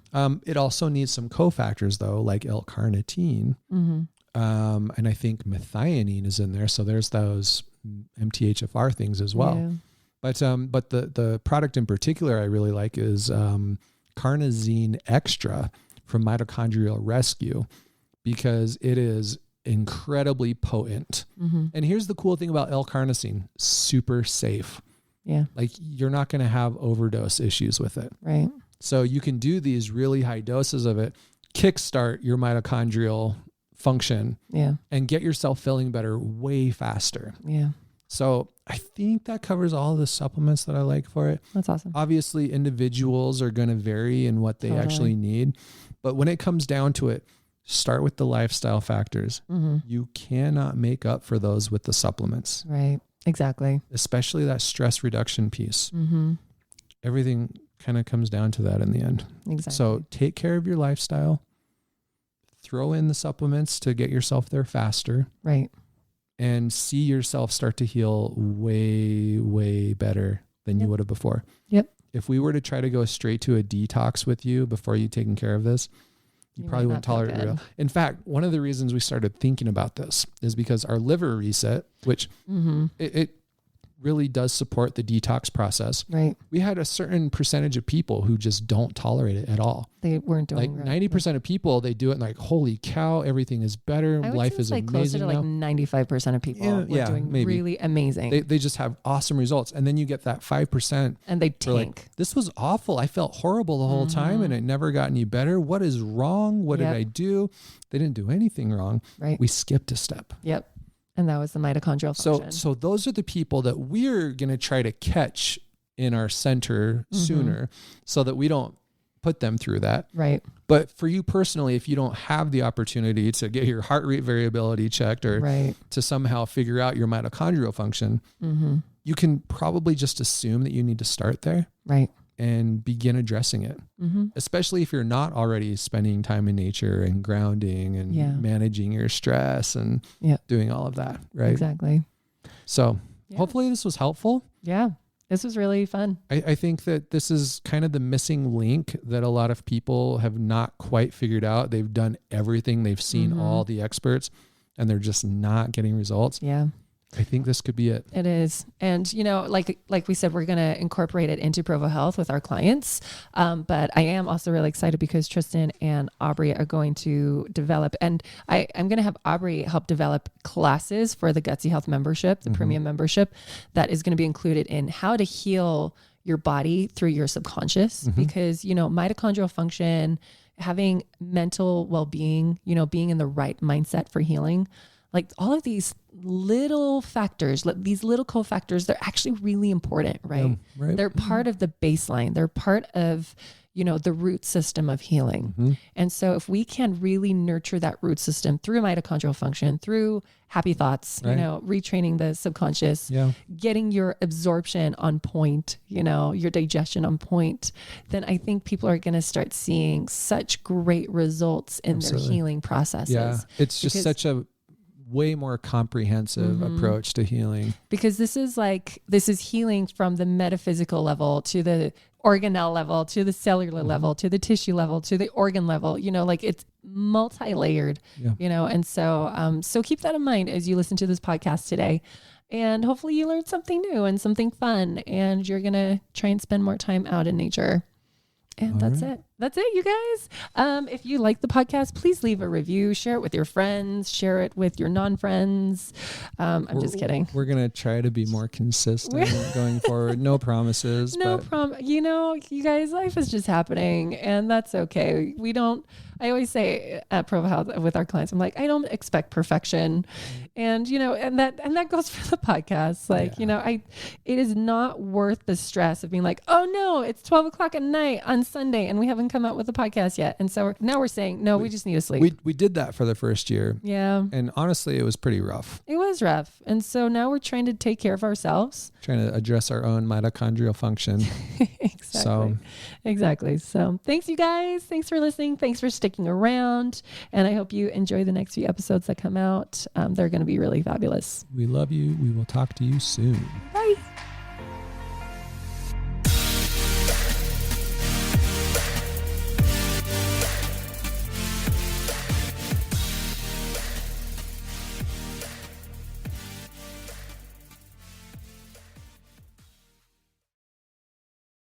B: It also needs some cofactors though, like L-carnitine. And I think methionine is in there. So there's those MTHFR things as well. Yeah. But the product in particular I really like is Carnosine Extra from Mitochondrial Rescue, because it is incredibly potent. And here's the cool thing about L-carnosine, super safe.
A: Yeah.
B: Like you're not going to have overdose issues with it.
A: Right.
B: So you can do these really high doses of it, kickstart your mitochondrial function and get yourself feeling better way faster.
A: Yeah.
B: So I think that covers all the supplements that I like for it.
A: That's awesome.
B: Obviously, individuals are going to vary in what they actually need. But when it comes down to it, start with the lifestyle factors. You cannot make up for those with the supplements.
A: Right. Exactly.
B: Especially that stress reduction piece. Everything kind of comes down to that in the end.
A: Exactly.
B: So take care of your lifestyle. Throw in the supplements to get yourself there faster.
A: Right.
B: And see yourself start to heal way, way better than you would have before.
A: Yep.
B: If we were to try to go straight to a detox with you before you taking care of this, you probably wouldn't tolerate it real. In fact, one of the reasons we started thinking about this is because our liver reset, which it really does support the detox process.
A: Right.
B: We had a certain percentage of people who just don't tolerate it at all.
A: They weren't doing
B: like 90% of people, they do it and like, holy cow, everything is better. Life is amazing.
A: Closer to like 95% of people were doing really amazing.
B: They just have awesome results. And then you get that 5%.
A: And they tank.
B: Like, this was awful. I felt horrible the whole time and it never got any better. What is wrong? What did I do? They didn't do anything wrong.
A: Right.
B: We skipped a step.
A: Yep. And that was the mitochondrial function.
B: So those are the people that we're going to try to catch in our center sooner so that we don't put them through that.
A: Right.
B: But for you personally, if you don't have the opportunity to get your heart rate variability checked or to somehow figure out your mitochondrial function, you can probably just assume that you need to start there.
A: Right.
B: And begin addressing it, especially if you're not already spending time in nature and grounding and managing your stress and doing all of that. Right.
A: Exactly.
B: So hopefully this was helpful.
A: Yeah. This was really fun.
B: I think that this is kind of the missing link that a lot of people have not quite figured out. They've done everything. They've seen all the experts and they're just not getting results.
A: Yeah.
B: I think this could be it.
A: It is. And, like we said, we're going to incorporate it into Provo Health with our clients. But I am also really excited because Tristin and Aubrey are going to develop, and I'm going to have Aubrey help develop classes for the Gutsy Health membership, the premium membership, that is going to be included in how to heal your body through your subconscious, because, mitochondrial function, having mental well-being, being in the right mindset for healing, like all of these little factors, these little cofactors, they're actually really important, right?
B: Yeah, right.
A: They're part of the baseline. They're part of, the root system of healing. And so if we can really nurture that root system through mitochondrial function, through happy thoughts,
B: right.
A: Retraining the subconscious, getting your absorption on point, your digestion on point, then I think people are going to start seeing such great results in their healing processes.
B: Yeah, it's just such a way more comprehensive approach to healing.
A: Because this is healing from the metaphysical level to the organelle level, to the cellular level, to the tissue level, to the organ level, it's multi-layered, and so keep that in mind as you listen to this podcast today. And hopefully you learned something new and something fun, and you're going to try and spend more time out in nature. And that's it. That's it, you guys. If you like the podcast, please leave a review, share it with your friends, share it with your non-friends. I'm just kidding.
B: We're going to try to be more consistent going forward. No promises.
A: You guys, life is just happening, and that's okay. I always say at Provo Health with our clients, I'm like, I don't expect perfection. And, and that goes for the podcast. It is not worth the stress of being like, oh no, it's 12 o'clock at night on Sunday and we haven't come out with a podcast yet. And so now we're saying, no, we just need to sleep.
B: We did that for the first year. Yeah. And honestly, it was pretty rough.
A: It was rough. And so now we're trying to take care of ourselves.
B: Trying to address our own mitochondrial function.
A: Exactly. So thanks, you guys. Thanks for listening. Thanks for sticking around. And I hope you enjoy the next few episodes that come out. They're going to be really fabulous.
B: We love you. We will talk to you soon.